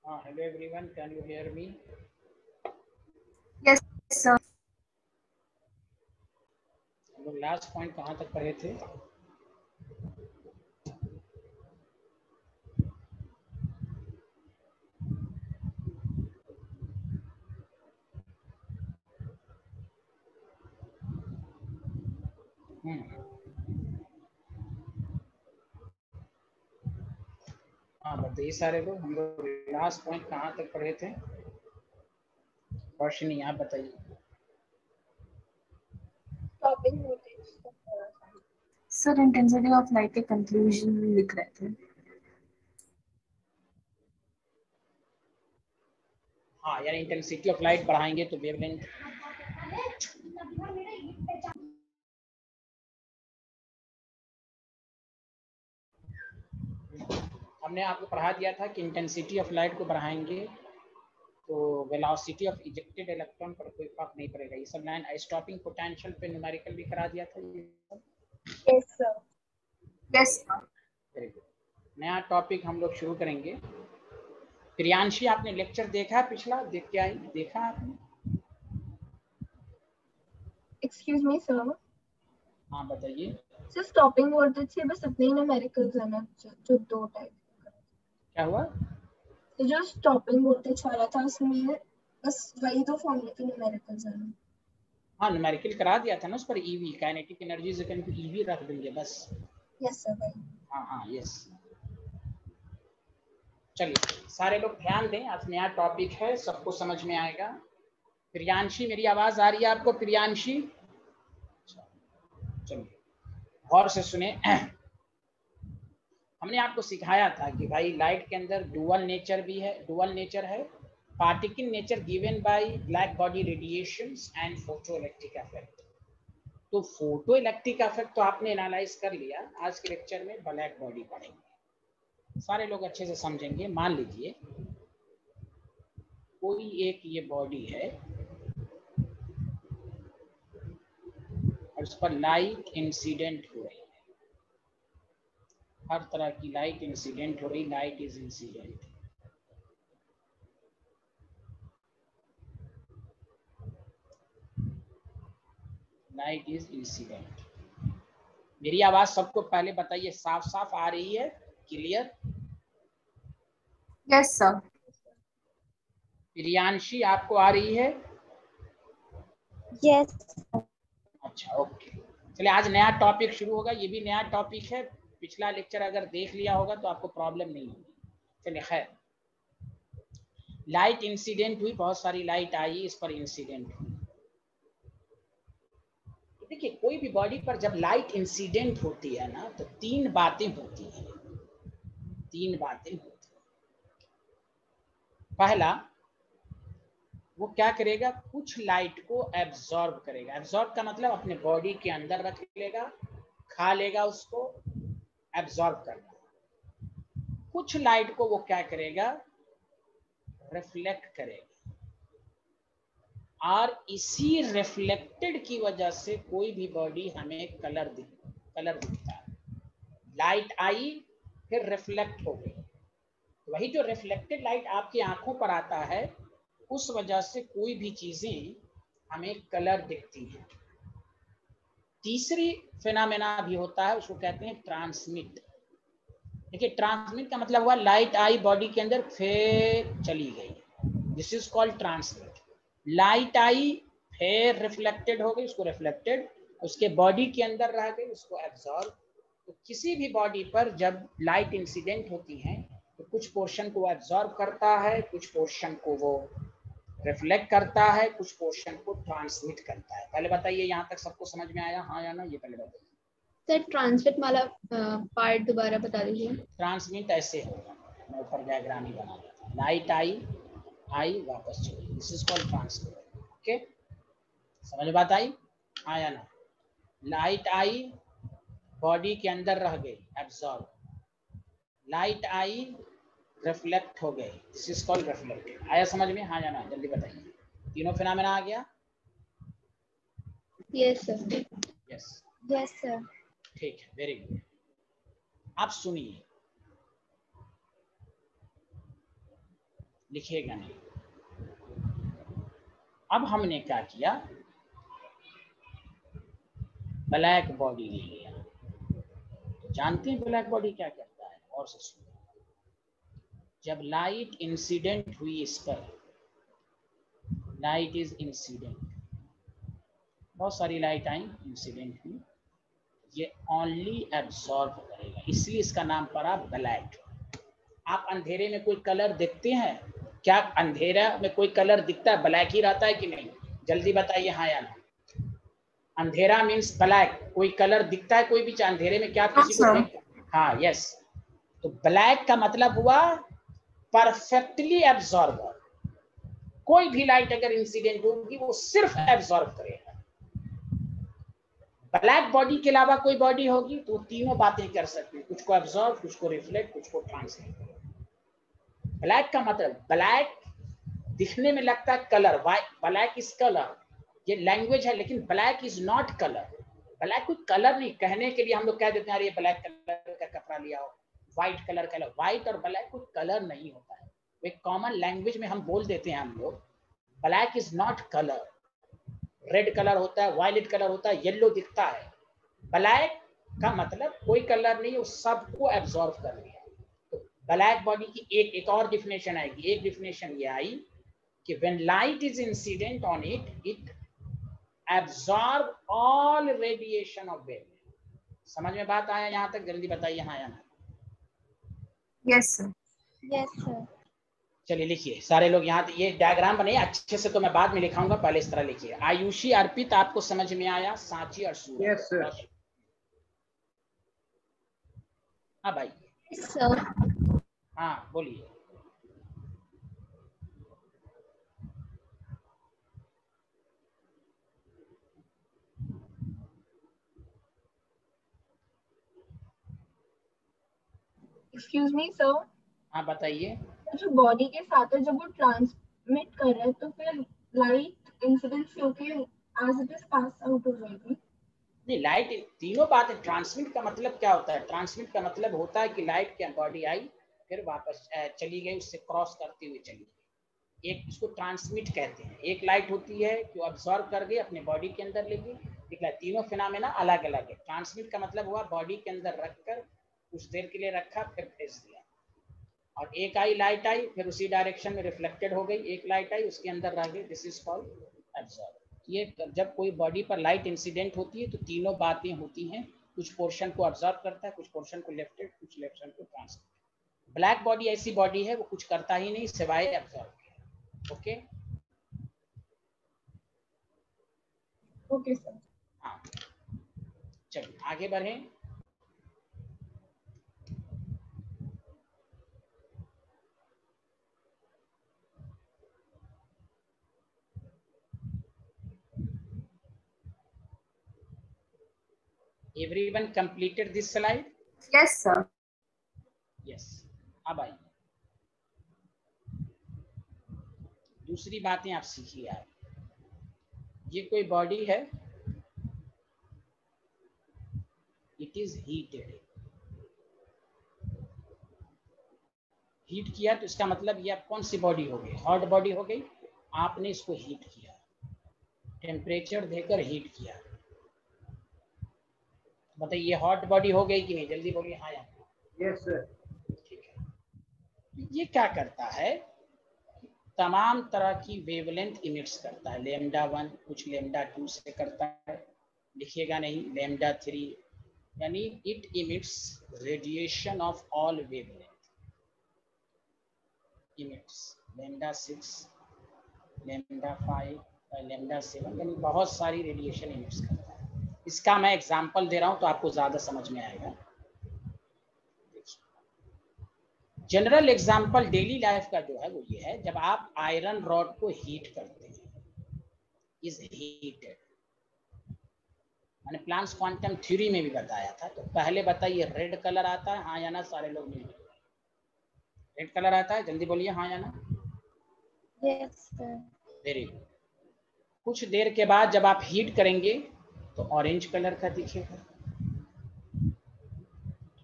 Hello everyone, can you hear me? Yes, sir. हम लोग last point कहाँ तक पढ़े थे? हाँ बताइए सारे लोग, हम लोग लास्ट पॉइंट कहाँ तक पढ़े थे? रोशनी आप बताइए। सर इंटेंसिटी ऑफ लाइट के कंक्लूजन लिख रहे थे। हाँ यार, इंटेंसिटी ऑफ लाइट बढ़ाएंगे तो वेवलेंथ हमने आपको पढ़ा दिया था कि इंटेंसिटी ऑफ लाइट को बढ़ाएंगे तो वेलोसिटी ऑफ इजेक्टेड इलेक्ट्रॉन पर कोई फर्क नहीं पड़ेगा। ये सब लाइन स्टॉपिंग पोटेंशियल पे न्यूमेरिकल भी करा दिया था ये सब। Yes sir. Yes sir. Very good. नया टॉपिक हम लोग शुरू करेंगे। प्रियांशी आपने लेक्चर देखा है पिछला? देख के आई, देखा आपने? Excuse me sir. हाँ बताइए। सर स्टॉपिंग वोल्टेज से बस इतने ही न्यूमेरिकल्स है ना, जो दो टाइप। क्या हुआ? तो जो स्टॉपिंग वोल्टेज वाला था उसमें बस वही दो फॉर्मूले के न्यूमेरिकल्स है ना? हाँ न्यूमेरिकल करा दिया था ना उस पर, ईवी काइनेटिक एनर्जी से कहीं ईवी रख देंगे बस। यस सर भाई। हाँ यस। चलिए सारे लोग ध्यान दें, आज नया टॉपिक है, सबको समझ में आएगा। प्रियांशी मेरी आवाज आ रही है आपको? प्रियांशी चलिए गौर से सुने। हमने आपको सिखाया था कि भाई लाइट के अंदर डुअल नेचर भी है, डुअल नेचर है, particle nature given by black body radiations and photo electric effect. तो फोटो इलेक्ट्रिक इफेक्ट तो आपने एनालाइज कर लिया, आज के लेक्चर में ब्लैक बॉडी पढ़ेंगे, सारे लोग अच्छे से समझेंगे। मान लीजिए कोई एक ये बॉडी है और उस पर लाइट इंसिडेंट हो रही है, हर तरह की लाइट इंसिडेंट हो रही, light is incident. Light is incident. मेरी आवाज सबको पहले बताइए साफ साफ आ रही है, क्लियर? Yes sir. प्रियांशी आपको आ रही है? यस। अच्छा ओके। चलिए आज नया टॉपिक शुरू होगा, ये भी नया टॉपिक है, पिछला लेक्चर अगर देख लिया होगा तो आपको प्रॉब्लम नहीं होगी। चलिए खैर, लाइट इंसिडेंट हुई, बहुत सारी लाइट आई, इस पर इंसिडेंट हुई। देखिए कोई भी बॉडी पर जब लाइट इंसिडेंट होती है ना तो तीन बातें होती हैं, तीन बातें होती हैं। पहला, वो क्या करेगा, कुछ लाइट को एब्जॉर्ब करेगा। एब्जॉर्ब का मतलब अपने बॉडी के अंदर रख लेगा, खा लेगा उसको, एब्जॉर्ब करना। कुछ लाइट को वो क्या करेगा, रिफ्लेक्ट करेगा, और इसी रिफ्लेक्टेड की वजह से कोई भी बॉडी हमें कलर दिखता है। लाइट आई फिर रिफ्लेक्ट हो गई, वही जो रिफ्लेक्टेड लाइट आपकी आंखों पर आता है उस वजह से कोई भी चीजें हमें कलर दिखती हैं। तीसरी फिनोमेना भी होता है, उसको कहते हैं ट्रांसमिट। देखिए ट्रांसमिट का मतलब हुआ लाइट आई बॉडी के अंदर फिर चली गई, this is called transmit. Light आई फिर रिफ्लेक्टेड हो गई, उसको रिफ्लेक्टेड, उसके बॉडी के अंदर रह गई, उसको एब्जॉर्ब। तो किसी भी बॉडी पर जब लाइट इंसिडेंट होती है तो कुछ पोर्शन को एब्जॉर्ब करता है, कुछ पोर्शन को वो रिफ्लेक्ट करता है, कुछ पोर्शन को ट्रांसमिट करता है। पहले बताइए यहाँ तक सबको समझ में आया, हाँ या ना? ये पहले बताइए। सर ट्रांसमिट वाला पार्ट दोबारा बता दीजिए। ट्रांसमिट ऐसे होगा, मैं ऊपर डायग्राम ही बना देता हूँ। लाइट आई वापस चली, this is called transmit. Okay, समझ बात आई, हाँ या ना? लाइट आई बॉडी के अंदर रह गई, एब्जॉर्ब। लाइट आई रिफ्लेक्ट हो गई, दिस इज कॉल्ड रिफ्लेक्टेड। आया समझ में, हाँ या ना? जल्दी बताइए। तीनों फिनोमेना आ गया? Yes sir. Yes yes sir. ठीक है, वेरी गुड। आप सुनिए, लिखिएगा नहीं। अब हमने क्या किया, ब्लैक बॉडी ले लिया। तो जानते हैं ब्लैक बॉडी क्या करता है? और से सुनिए, जब लाइट इंसिडेंट हुई इस पर, लाइट इज इंसिडेंट, बहुत सारी लाइट आई इंसिडेंट हुई, ये ओनली एब्सॉर्ब करेगा, इसलिए इसका नाम पड़ा ब्लैक। आप अंधेरे में कोई कलर देखते हैं क्या? अंधेरा में कोई कलर दिखता है? ब्लैक ही रहता है कि नहीं? जल्दी बताइए हाँ या ना। अंधेरा मीन्स ब्लैक। कोई कलर दिखता है कोई भी अंधेरे में? क्या किसी को देख? हाँ, यस। तो ब्लैक का मतलब हुआ परफेक्टली एब्जॉर्बर। कोई भी लाइट अगर इंसिडेंट होगी वो सिर्फ एब्जॉर्ब करेगा। ब्लैक बॉडी के अलावा कोई बॉडी होगी तो तीनों बातें कर सकती है, कुछ को एब्जॉर्ब, कुछ को रिफ्लेक्ट, कुछ को ट्रांसलेट। ब्लैक का मतलब, ब्लैक दिखने में लगता है कलर, ब्लैक इज कलर, ये लैंग्वेज है, लेकिन black is not colour. Black कोई कलर नहीं, कहने के लिए हम लोग कह देते हैं अरे ये ब्लैक कलर का कपड़ा लिया हो, व्हाइट कलर का। व्हाइट और ब्लैक कोई कलर नहीं होता है, एक कॉमन लैंग्वेज में हम बोल देते हैं हम लोग, black is not colour. Red colour होता है, वायलेट कलर होता है, येलो दिखता है। ब्लैक का मतलब कोई कलर नहीं, वो सबको एब्जॉर्ब कर लिया। तो ब्लैक बॉडी की एक और डिफिनेशन आएगी। एक डिफिनेशन ये आई कि when light is incident on it, it absorb all radiation of wavelength. समझ में बात आया यहाँ तक? जल्दी बताइए हाँ या ना। Yes sir. Yes sir. चलिए लिखिए सारे लोग यहाँ, ये डायग्राम बने अच्छे से, तो मैं बाद में लिखाऊंगा, पहले इस तरह लिखिए। आयुषी, अर्पित, आपको समझ में आया? सांची और सूरज? Yes sir. हाँ भाई। Yes sir. हाँ बोलिए। एक्सक्यूज मी सर, हाँ बताइए। जो बॉडी के साथ है जब वो ट्रांसमिट कर रहा है तो फिर लाइट इंसिडेंस क्योंकि as it is pass out हो जाएगी। नहीं, लाइट तीनों बातें। ट्रांसमिट का मतलब क्या होता है? ट्रांसमिट का मतलब होता है कि लाइट क्या बॉडी आई, फिर वापस चली गई, उससे क्रॉस करते हुए चली गई। एक इसको ट्रांसमिट कहते हैं। एक लाइट होती है कि ऑब्जॉर्व कर गई, अपने बॉडी के अंदर ले गई, ठीक है। तीनों फिनोमेना अलग अलग है। ट्रांसमिट का मतलब हुआ बॉडी के अंदर रखकर कुछ देर के लिए रखा, फिर भेज दिया। और एक आई लाइट आई, फिर उसी डायरेक्शन में रिफ्लेक्टेड हो गई। एक लाइट आई, उसके अंदर रह गई, दिस इज कॉल्ड एब्जॉर्ब। ये जब कोई बॉडी पर लाइट इंसिडेंट होती है तो तीनों बातें होती हैं। कुछ पोर्शन को ऑब्जॉर्व करता है, कुछ पोर्शन को लेफ्टेड, कुछ लेफ्ट को ट्रांसमिट। ब्लैक बॉडी ऐसी बॉडी है वो कुछ करता ही नहीं सिवाय एब्जॉर्ब के। Okay okay sir. हाँ, चलिए आगे बढ़ें। Everyone completed this slide? Yes sir. Yes. अब आइए, दूसरी बातें आप सीखिए। आप ये कोई बॉडी है, इट इज हीटेड। हीट किया तो इसका मतलब ये कौन सी बॉडी हो गई? हॉट बॉडी हो गई। आपने इसको हीट किया, टेम्परेचर देकर हीट किया, बताइए ये हॉट बॉडी हो गई कि नहीं? जल्दी बोलिए हाँ या यस सर। ठीक है। ये क्या करता है? तमाम तरह की वेवलेंथ इमिट्स करता है। लैम्डा 1 कुछ लैम्डा 2 से करता है, लिखिएगा नहीं, लैम्डा 3, यानी it emits radiation of all wavelength. Emits lambda 6, lambda 5, lambda 7, यानी बहुत सारी रेडिएशन इमिट्स करता है। इसका मैं एग्जांपल दे रहा हूं तो आपको ज्यादा समझ में आएगा। जनरल एग्जांपल डेली लाइफ का जो है वो ये है, जब आप आयरन रॉड को हीट करते हैं, इज हीटेड। मैंने प्लांक्स क्वांटम थ्योरी में भी बताया था। तो पहले बताइए रेड कलर आता है हाँ या ना? सारे लोग मिल, रेड कलर आता है, जल्दी बोलिए हाँ या ना। Yes sir. Very good. कुछ देर के बाद जब आप हीट करेंगे तो ऑरेंज कलर का दिखेगा,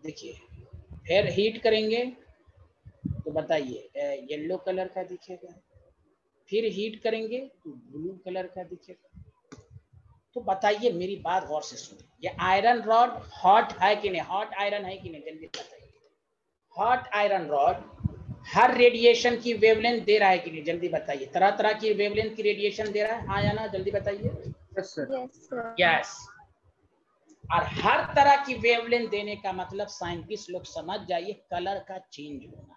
देखिए। फिर हीट करेंगे तो बताइए येलो कलर का दिखेगा, फिर हीट करेंगे तो ब्लू कलर का दिखेगा। तो बताइए मेरी बात गौर से सुनिए, ये आयरन रॉड हॉट है कि नहीं, हॉट आयरन है कि नहीं, जल्दी बताइए। हॉट आयरन रॉड हर रेडिएशन की वेवलेंथ दे रहा है कि नहीं, जल्दी बताइए। तरह तरह की वेवलेंथ की रेडिएशन दे रहा है, हाँ या ना, जल्दी बताइए। Yes, sir. यस। और हर तरह की वेवलेंथ देने का मतलब साइंटिस्ट लोग समझ जाइए कलर का चेंज होना।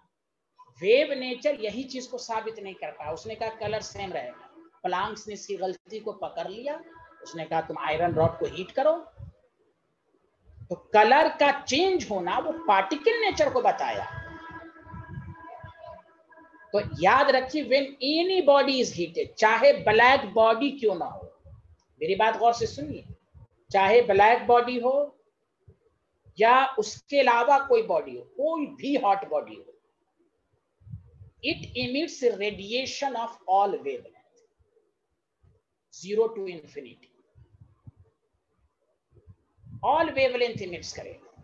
वेव नेचर यही चीज को साबित नहीं कर पाया, उसने कहा कलर सेम रहेगा। प्लांक्स ने इसकी गलती को पकड़ लिया, उसने कहा तुम आयरन रॉड को हीट करो, तो कलर का चेंज होना वो पार्टिकल नेचर को बताया। तो याद रखिए when any body is heated, चाहे ब्लैक बॉडी क्यों ना हो, मेरी बात गौर से सुनिए, चाहे ब्लैक बॉडी हो या उसके अलावा कोई बॉडी हो, कोई भी हॉट बॉडी हो, it emits radiation of all wavelength 0 to infinity, all wavelength emits करेगा।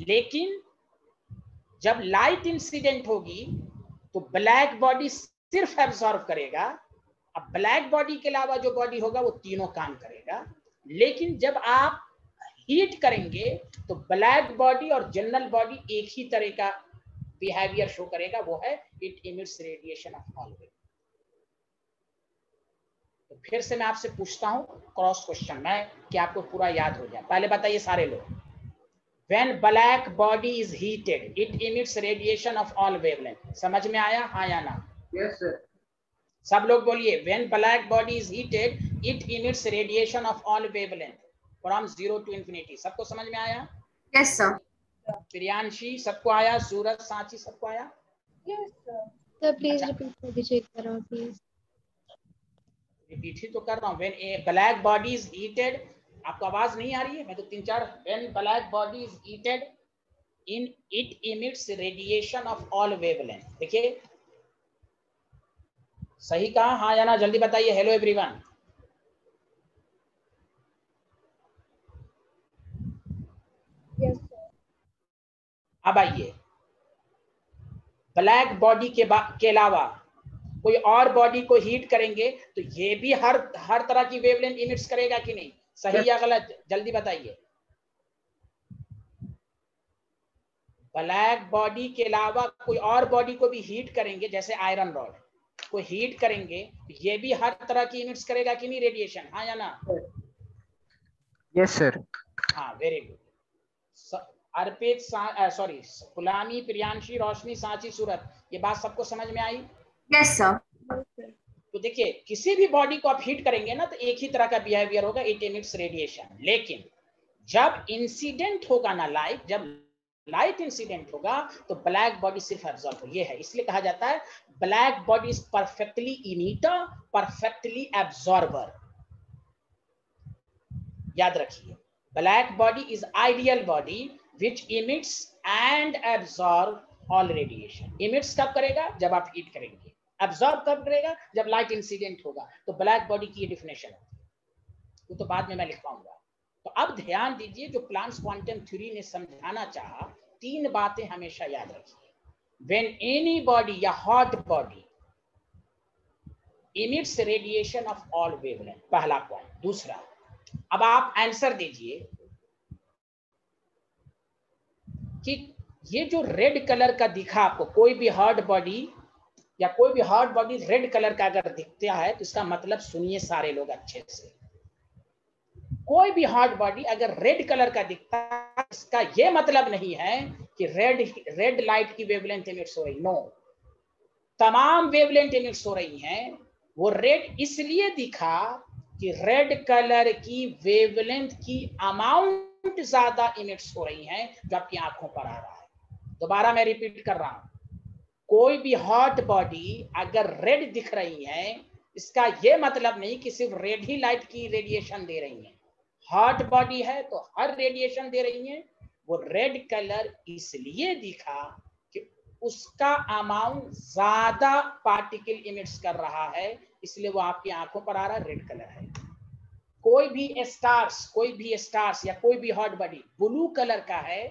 लेकिन जब लाइट इंसिडेंट होगी तो ब्लैक बॉडी सिर्फ एब्जॉर्व करेगा, अब ब्लैक बॉडी के अलावा जो बॉडी होगा वो तीनों काम करेगा। लेकिन जब आप हीट करेंगे तो ब्लैक बॉडी और जनरल बॉडी एक ही तरह का बिहेवियर शो करेगा, वो है it emits radiation of all wave. तो फिर से मैं आपसे पूछता हूं क्रॉस क्वेश्चन में कि आपको पूरा याद हो जाए। पहले बताइए सारे लोग, when black body is heated it emits radiation of all wavelength, समझ में आया, हाँ या ना? Yes, sir. सब लोग बोलिए, when black body is heated it emits radiation of all wavelength from 0 to infinity। सबको समझ में आया? Yes, sir. प्रियांशी सबको आया? सूरज, सांची सबको आया? Yes, sir. सर प्लीज अच्छा। रिपीट कर दीजिए एक बार प्लीज। रिपीट ही तो कर रहा हूँ। When A black body is heated, आपको आवाज नहीं आ रही है? मैं तो 3-4, when black body is heated in it emits radiation of all wavelength. देखिए सही कहा, हाँ या ना, जल्दी बताइए। Hello everyone. Yes, sir. अब आइए, ब्लैक बॉडी के अलावा कोई और बॉडी को हीट करेंगे तो ये भी हर तरह की वेवलेंथ इमिट्स करेगा कि नहीं? सही या गलत, जल्दी बताइए। ब्लैक बॉडी के अलावा कोई और बॉडी को भी हीट करेंगे, जैसे आयरन रॉड को हीट करेंगे तो ये भी हर तरह की इमिट्स करेगा कि नहीं रेडिएशन, हाँ या ना? Yes, sir. हाँ, वेरी गुड। अर्पित, सॉरी, गुलामी, प्रियांशी, रोशनी, सांची, सूरत, ये बात सबको समझ में आई? Yes, sir. तो देखिए किसी भी बॉडी को आप हीट करेंगे ना तो एक ही तरह का बिहेवियर होगा, इट इमिट्स रेडिएशन। लेकिन जब इंसिडेंट होगा ना लाइट, जब लाइट इंसिडेंट होगा तो ब्लैक बॉडी सिर्फ एब्जॉर्ब हो, ये है। इसलिए कहा जाता है black body is perfectly emitter, perfectly absorber. याद रखिए, black body is ideal body which emits and absorb all radiation. Emits कब करेगा? जब आप हीट करेंगे। एब्जॉर्ब कब करेगा? जब लाइट इंसिडेंट होगा। तो ब्लैक बॉडी की ये डिफिनेशन है, वो तो बाद में मैं लिख पाऊंगा। तो अब ध्यान दीजिए, जो प्लांक्स क्वांटम थ्योरी ने समझाना चाहा, 3 बातें हमेशा याद रखिए। व्हेन एनी बॉडी या hot body emits radiation of all wavelength, पहला पॉइंट। दूसरा, अब आप आंसर दीजिए कि ये जो रेड कलर का दिखा आपको, कोई भी हॉट बॉडी या कोई भी हॉट बॉडी रेड कलर का अगर दिखता है तो इसका मतलब, सुनिए सारे लोग अच्छे से, कोई भी हॉट बॉडी अगर रेड कलर का दिखता है इसका यह मतलब नहीं है कि रेड लाइट की वेवलेंथ इमिट्स हो रही। नो, तमाम वेवलेंथ इमिट्स हो रही हैं। वो रेड इसलिए दिखा कि रेड कलर की वेवलेंथ की अमाउंट ज्यादा इमिट्स हो रही हैं जो आपकी आंखों पर आ रहा है। दोबारा मैं रिपीट कर रहा हूं, कोई भी हॉट बॉडी अगर रेड दिख रही है इसका यह मतलब नहीं कि सिर्फ रेड ही लाइट की रेडिएशन दे रही है। हॉट बॉडी है तो हर रेडिएशन दे रही है। वो रेड कलर इसलिए दिखा कि उसका अमाउंट ज्यादा पार्टिकल इमिट्स कर रहा है, इसलिए वो आपकी आंखों पर आ रहा है, रेड कलर है। कोई भी स्टार्स या कोई भी हॉट बॉडी ब्लू कलर का है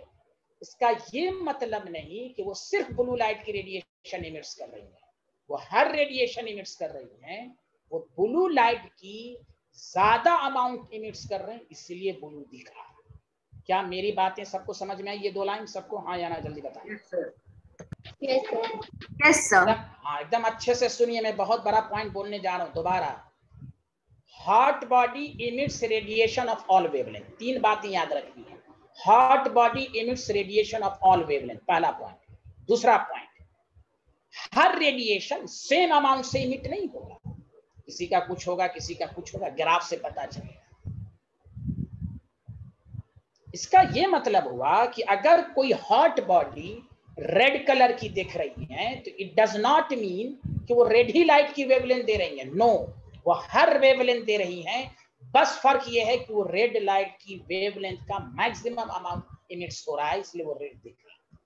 इसका ये मतलब नहीं कि वो सिर्फ ब्लू लाइट की रेडिएशन इमिट्स कर रही है, वो हर रेडिएशन इमिट्स कर रही है, वो ब्लू लाइट की ज्यादा अमाउंट इमिट्स कर रहे हैं, इसलिए ब्लू दिख रहा है। क्या मेरी बातें सबको समझ में आई? ये 2 लाइन सबको हाँ या ना जल्दी बताएं। Yes sir. Yes sir. हाँ एकदम अच्छे से सुनिए, मैं बहुत बड़ा पॉइंट बोलने जा रहा हूं दोबारा। Hot body emits radiation of all wavelength. 3 बातें याद रखनी है। Hot body emits radiation of all wavelength, पहला पॉइंट। दूसरा पॉइंट, हर रेडिएशन सेम अमाउंट से इमिट नहीं होगा, किसी का कुछ होगा, किसी का कुछ होगा, ग्राफ से पता चलेगा। इसका यह मतलब हुआ कि अगर कोई हॉट बॉडी रेड कलर की दिख रही है तो इट डज नॉट मीन कि वो रेड ही लाइट की वेवलेंथ दे रही है। नो, वो हर वेवलेंथ दे रही है, बस फर्क ये है कि वो रेड लाइट की वेवलेंथ का मैक्सिमम अमाउंट इमिट्स हो रहा है, इसलिए वो रेड दिख रही है।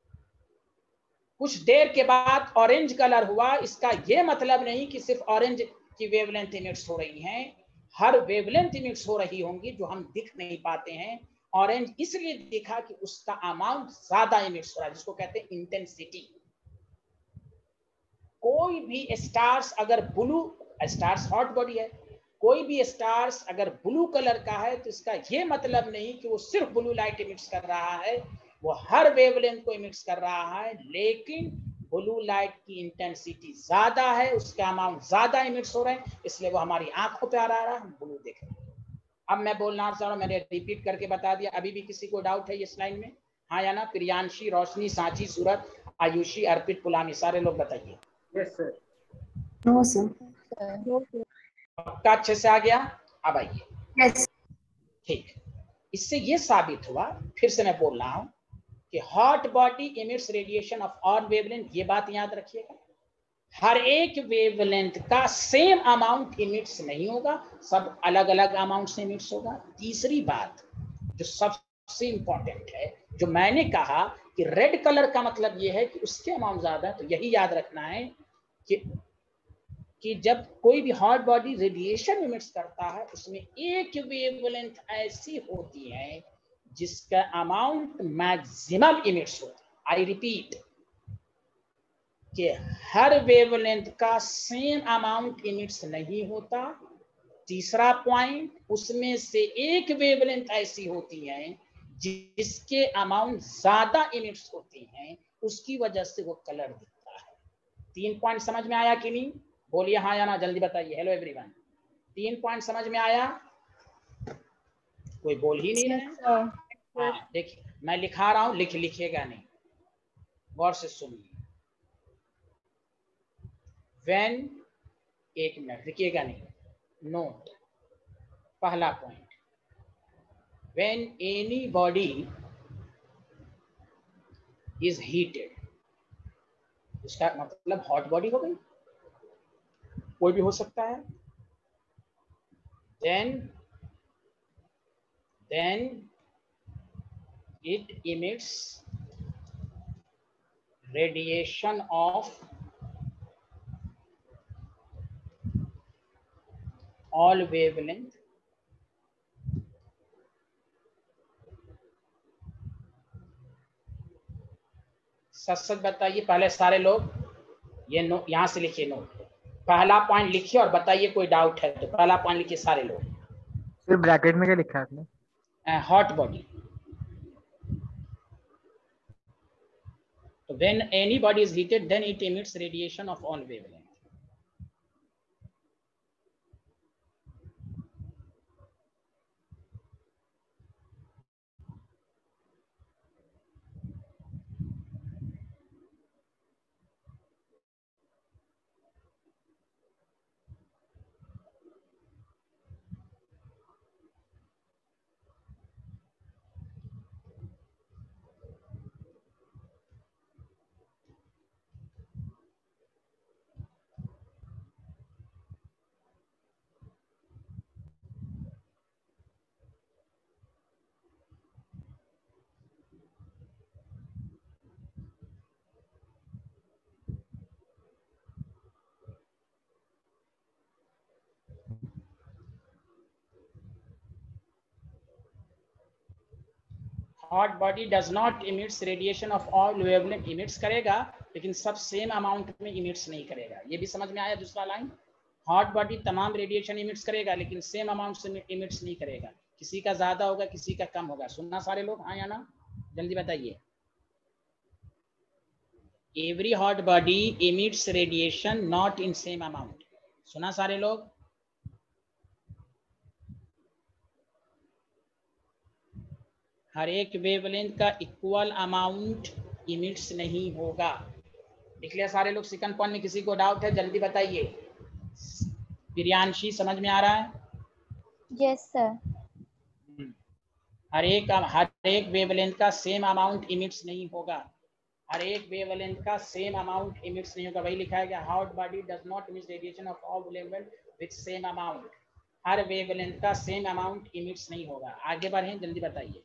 कुछ देर के बाद ऑरेंज कलर हुआ, इसका यह मतलब नहीं कि सिर्फ ऑरेंज की वेवलेंथ इमिट्स हो रही हैं, हर वेवलेंथ इमिट्स हो रही होंगी जो हम दिख नहीं पाते हैं। ऑरेंज इसलिए दिखा कि उसका अमाउंट ज्यादा इमिट्स हो रहा है, जिसको कहते हैं इंटेंसिटी। कोई भी स्टार्स अगर ब्लू, स्टार्स हॉट बॉडी है, कोई भी स्टार्स अगर ब्लू कलर का है तो इसका यह मतलब नहीं कि वो सिर्फ ब्लू लाइट इमिट्स कर रहा है, वो हर वेवलेंथ को इमिट्स कर रहा है, लेकिन ब्लू लाइट की इंटेंसिटी ज्यादा है, उसका अमाउंट ज्यादा इमिट्स हो रहे हैं, इसलिए वो हमारी आंखों पे आ रहा है, हम ब्लू देख रहे हैं। अब मैं बोलना चाह रहा हूं, मैंने रिपीट करके बता दिया। अभी भी किसी को डाउट है ये स्लाइड में? हाँ या ना? प्रियांशी, रोशनी, सांची, सूरत, आयुषी, अर्पित, पुलामी, सारे लोग बताइए। Yes sir. No sir. पक्का अच्छे से आ गया? अब आइए। यस। ठीक, इससे ये साबित हुआ, फिर से मैं बोल रहा हूं कि hot body emits radiation of all wavelength. ये बात याद रखिएगा, हर एक वेवलेंथ का सेम अमाउंट इमिट्स नहीं होगा, सब अलग अलग अमाउंट से इमिट्स होगा। तीसरी बात जो सबसे इंपॉर्टेंट है, जो मैंने कहा कि रेड कलर का मतलब यह है कि उसके अमाउंट ज्यादा है, तो यही याद रखना है कि जब कोई भी हॉट बॉडी रेडिएशन इमिट्स करता है, उसमें एक वेवलेंथ ऐसी होती है जिसका अमाउंट मैक्सिमम इमिट्स होता है। आई रिपीट कि हर वेवलेंथ का सेम अमाउंट इमिट्स नहीं होता। तीसरा पॉइंट, उसमें से एक वेवलेंथ ऐसी होती है जिसके अमाउंट ज्यादा इमिट्स होती हैं, उसकी वजह से वो कलर दिखता है। 3 पॉइंट समझ में आया कि नहीं? बोलिए हाँ या ना, जल्दी बताइए। हेलो एवरीवन, 3 पॉइंट समझ में आया? कोई बोल ही नहीं रहे। हाँ देखिए, मैं लिखा रहा हूं, लिखिएगा नहीं, गौर से सुनिए। व्हेन, एक मिनट लिखिएगा नहीं, नोट। पहला point, when any body is heated, इसका मतलब हॉट बॉडी हो गई, कोई भी हो सकता है। then it emits radiation of all wavelength सच सच बताइए पहले सारे लोग, ये नो यहां से लिखिए, नोट। पहला पॉइंट लिखिए और बताइए कोई डाउट है तो। पहला पॉइंट लिखिए सारे लोग। फिर ब्रैकेट में क्या लिखा है आपने? हॉट बॉडी, तो when any body is heated then it emits radiation of all wavelength. Hot body does not emits radiation of all wavelength, emits करेगा लेकिन सब सेम अमाउंट में इमिट्स नहीं करेगा। ये भी समझ में आया दूसरा लाइन? हॉट बॉडी तमाम रेडिएशन इमिट्स करेगा लेकिन सेम अमाउंट से इमिट्स नहीं करेगा, किसी का ज्यादा होगा किसी का कम होगा। सुनना सारे लोग, हाँ या ना? जल्दी बताइए। Every hot body emits radiation not in same amount. सुना सारे लोग? हर एक वेवलेंथ का इक्वल अमाउंट इमिट्स नहीं होगा। लिख लिया सारे लोग? सेकंड पॉइंट में किसी को डाउट है? जल्दी बताइए। प्रियांशी समझ में आ रहा है? Yes sir. हर एक वेवलेंथ का सेम अमाउंट इमिट्स नहीं होगा। हर एक वेवलेंथ का सेम अमाउंट इमिट्स नहीं होगा। वही लिखा है कि hot body does not emit radiation of all wavelength with same amount. Her wavelength का सेम अमाउंट इमिट्स नहीं होगा। आगे बढ़ें, जल्दी बताइए।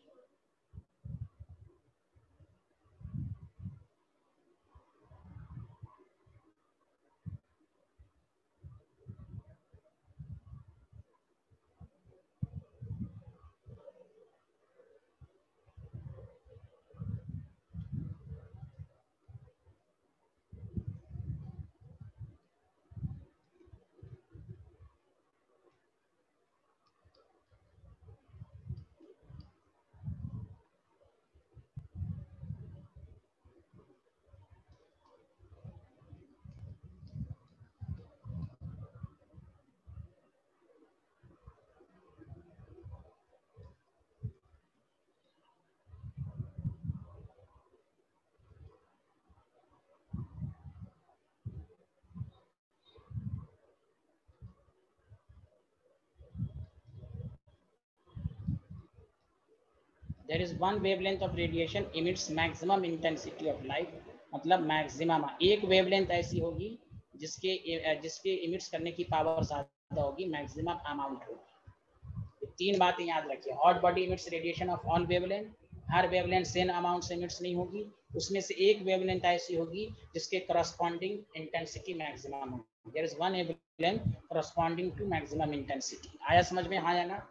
There is one wavelength of radiation emits maximum intensity of light। मतलब मैक्सिमम एक वेवलेंथ ऐसी होगी जिसके इमिट्स करने की पावर ज्यादा होगी, मैक्सिमम अमाउंट होगी। तीन बातें याद रखिए। Hot body emits radiation of all wavelength, हर वेवलेंथ सेम अमाउंट से इमिट्स नहीं होगी, उसमें से एक वेवलेंथ ऐसी होगी जिसके करस्पॉन्डिंग इंटेंसिटी मैक्सिमम होगी। There is one wavelength corresponding to maximum intensity. आया समझ में, हाँ या ना?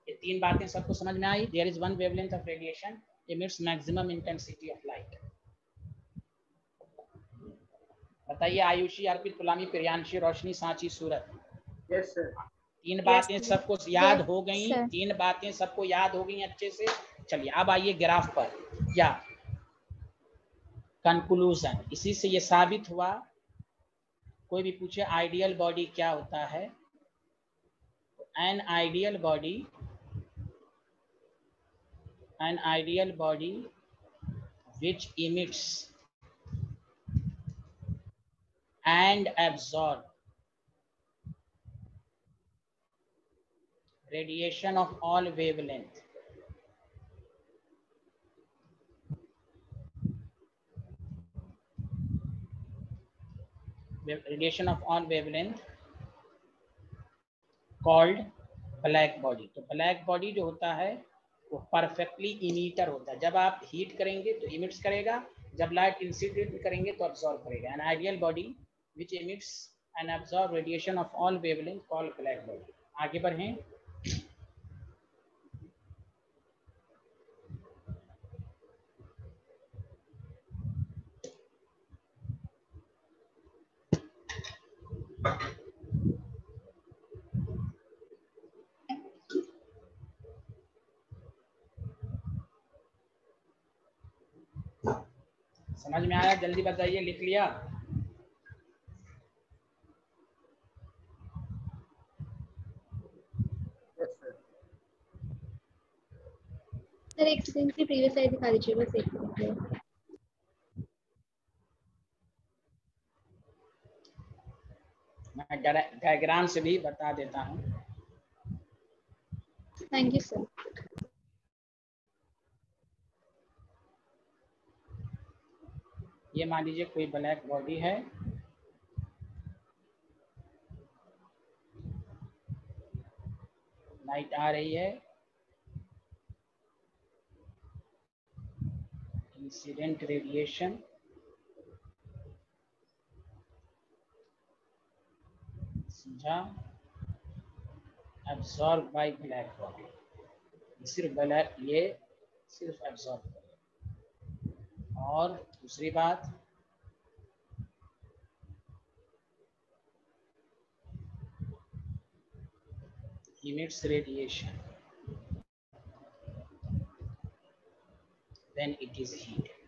ये तीन बातें सबको समझ में आई? There is one wavelength of radiation emits maximum intensity of light. बताइए आयुषी, अर्पित, गुलामी, प्रियांशी, रोशनी, सांची, सूरत। Yes sir. तीन बातें सबको याद हो गई? sir. तीन बातें सबको याद हो गई अच्छे से? चलिए अब आइए ग्राफ पर। क्या कंक्लूजन? इसी से ये साबित हुआ, कोई भी पूछे आइडियल बॉडी क्या होता है, an ideal body which emits and absorb radiation of all wavelength called black body. तो ब्लैक बॉडी जो होता है वो परफेक्टली इमीटर होता है। जब आप हीट करेंगे तो इमिट्स करेगा, जब लाइट इंसिडेंट करेंगे तो अब्सॉर्ब करेगा। An ideal body which emits and absorb radiation of all wavelength called black body. आगे बढ़ें। समझ में आया? जल्दी बताइए। लिख लिया? सर एक सेकंड की प्रीवियस स्लाइड दिखा दीजिए बस एक सेकंड। मैं डायग्राम से भी बता देता हूँ। Thank you sir. ये मान लीजिए कोई ब्लैक बॉडी है, लाइट आ रही है, इंसिडेंट रेडिएशन, समझा, एब्सॉर्ब बाय ब्लैक बॉडी। सिर्फ ब्लैक, ये सिर्फ एब्जॉर्ब करेगा। और दूसरी बात, emits radiation when it is heated।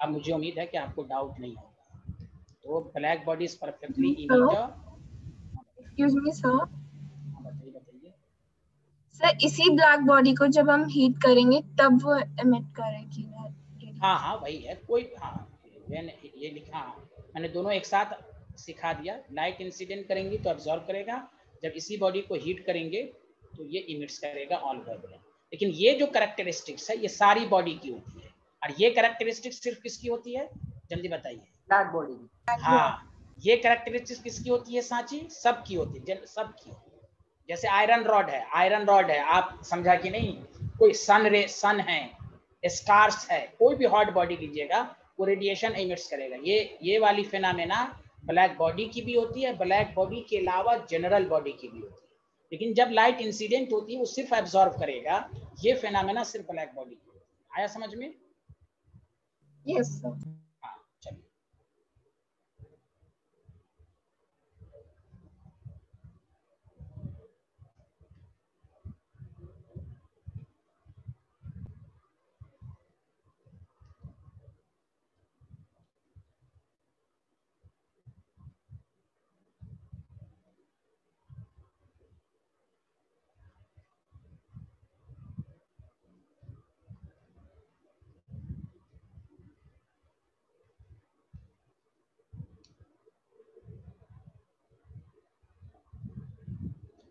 अब मुझे उम्मीद है कि आपको डाउट नहीं होगा। तो black body is perfectly emitter. Excuse me sir, बताइए बताइए। सर इसी ब्लैक बॉडी को जब हम हीट करेंगे तब वो एमिट करेगी। हाँ हाँ वही है, कोई हाँ ये लिखा, मैंने दोनों एक साथ सिखा दिया। लाइट इंसिडेंट करेंगी तो एब्जॉर्ब करेगा, जब इसी बॉडी को हीट करेंगे तो ये इमिट्स करेगा ऑल वेवलेंथ। लेकिन ये जो कैरेक्टरिस्टिक्स है ये सारी बॉडी की होती है, और ये कैरेक्टरिस्टिक्स सिर्फ किसकी होती है, जल्दी बताइए। Black body. हाँ, ये कैरेक्टरिस्टिक्स किसकी होती है सांची, सबकी होती है, सबकी। जैसे आयरन रॉड है, आयरन रॉड है, आप समझा कि नहीं, कोई सन है, स्टार्स है, कोई भी हॉट बॉडी लीजिएगा वो रेडिएशन इमिट्स करेगा। ये वाली फिनोमेना ब्लैक बॉडी की भी होती है, ब्लैक बॉडी के अलावा जनरल बॉडी की भी होती है। लेकिन जब लाइट इंसिडेंट होती है वो सिर्फ एब्जॉर्ब करेगा, ये फिनोमेना सिर्फ ब्लैक बॉडी की होती है। आया समझ में? Yes sir. हाँ चलिए।